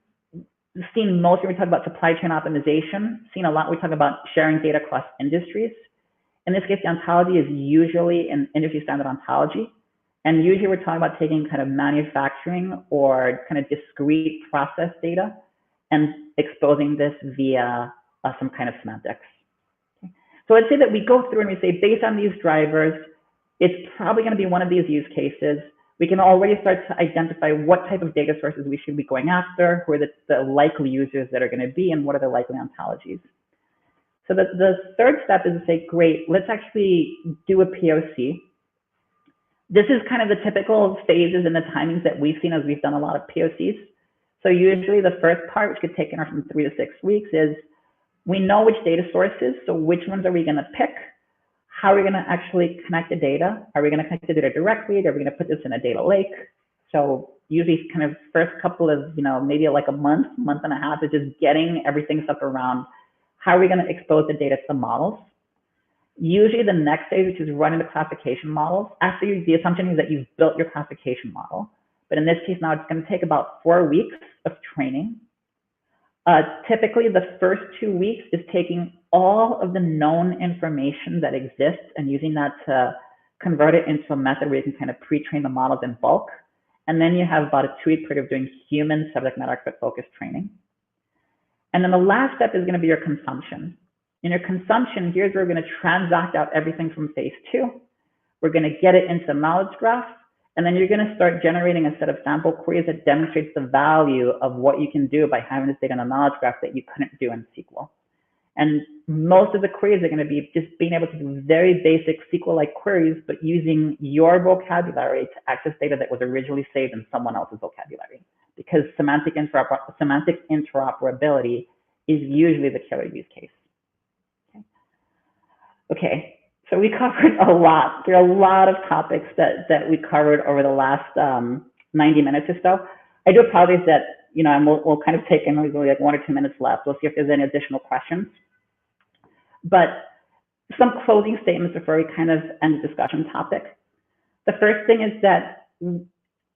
seen mostly when we talk about supply chain optimization, seen a lot when we talk about sharing data across industries. In this case, the ontology is usually an industry standard ontology. And usually we're talking about taking kind of manufacturing or kind of discrete process data and exposing this via some kind of semantics. Okay. So I'd say that we go through and we say, based on these drivers, it's probably going to be one of these use cases. We can already start to identify what type of data sources we should be going after, who are the likely users that are going to be, and what are the likely ontologies. So the third step is to say, great, let's actually do a POC. This is kind of the typical phases and the timings that we've seen as we've done a lot of POCs. So usually the first part, which could take anywhere from 3 to 6 weeks, is we know which data sources, so which ones are we going to pick? How are we going to actually connect the data? Are we going to connect the data directly? Are we going to put this in a data lake? So usually kind of first couple of, maybe like a month and a half is just getting everything stuff around how are we going to expose the data to the models. Usually the next phase, which is running the classification models, after the assumption is that you've built your classification model. But in this case now it's going to take about 4 weeks of training. Typically the first 2 weeks is taking all of the known information that exists and using that to convert it into a method where you can kind of pre-train the models in bulk. And then you have about a 2-week period of doing human subject matter expert focused training. And then the last step is going to be your consumption. In your consumption, here's where we're going to transact out everything from phase 2. We're going to get it into a knowledge graph. And then you're going to start generating a set of sample queries that demonstrates the value of what you can do by having this data in a knowledge graph that you couldn't do in SQL. And most of the queries are going to be just being able to do very basic SQL-like queries, but using your vocabulary to access data that was originally saved in someone else's vocabulary. Because semantic interoperability is usually the killer use case. Okay. So we covered a lot. There are a lot of topics that we covered over the last 90 minutes or so. I do apologize that, and we'll kind of take in like 1 or 2 minutes left. We'll see if there's any additional questions. But some closing statements before we kind of end the discussion topic. The first thing is that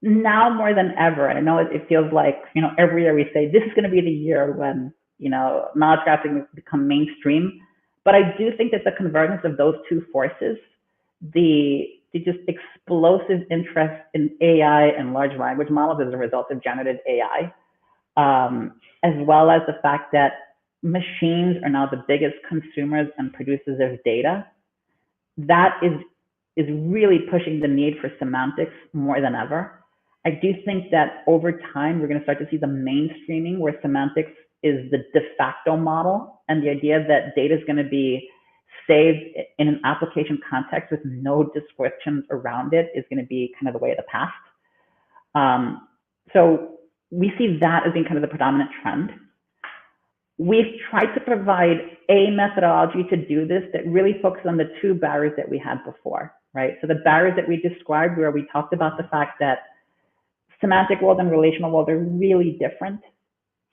now more than ever, and I know it feels like, every year we say this is going to be the year when, knowledge graphing will become mainstream. But I do think that the convergence of those two forces, the just explosive interest in AI and large language models as a result of generative AI, as well as the fact that machines are now the biggest consumers and producers of data, that is really pushing the need for semantics more than ever. I do think that over time, we're going to start to see the mainstreaming where semantics is the de facto model, and the idea that data is going to be saved in an application context with no descriptions around it is going to be kind of the way of the past. So we see that as being kind of the predominant trend. We've tried to provide a methodology to do this that really focuses on the 2 barriers that we had before, right? So the barriers that we described where we talked about the fact that semantic world and relational world are really different.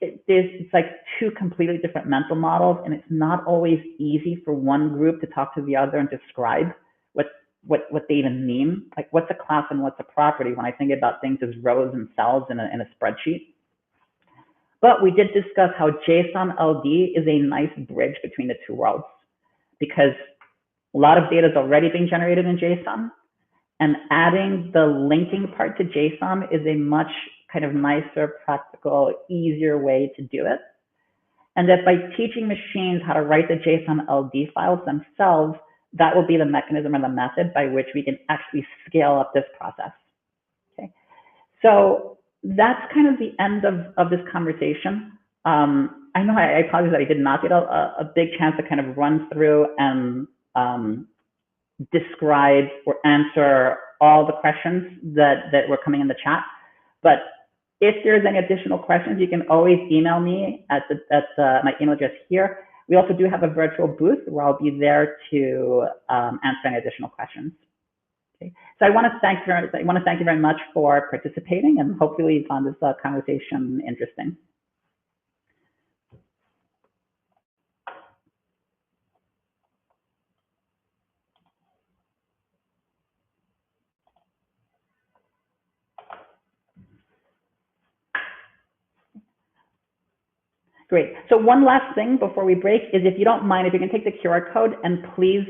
It's like 2 completely different mental models, and it's not always easy for one group to talk to the other and describe what they even mean. Like, what's a class and what's a property when I think about things as rows and cells in a spreadsheet. But we did discuss how JSON-LD is a nice bridge between the 2 worlds, because a lot of data is already being generated in JSON, and adding the linking part to JSON is a much kind of nicer, practical, easier way to do it. And that by teaching machines how to write the JSON-LD files themselves, that will be the mechanism or the method by which we can actually scale up this process. Okay, so that's kind of the end of this conversation. I know I apologize that I did not get a big chance to kind of run through and describe or answer all the questions that were coming in the chat. But if there's any additional questions, you can always email me at my email address here. We also do have a virtual booth where I'll be there to answer any additional questions. Okay. So I want to thank you very much for participating, and hopefully you found this conversation interesting. Great. So one last thing before we break is, if you don't mind, if you can take the QR code and please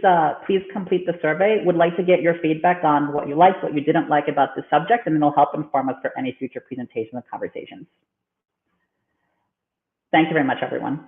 complete the survey. Would like to get your feedback on what you liked, what you didn't like about the subject, and it'll help inform us for any future presentations and conversations. Thank you very much, everyone.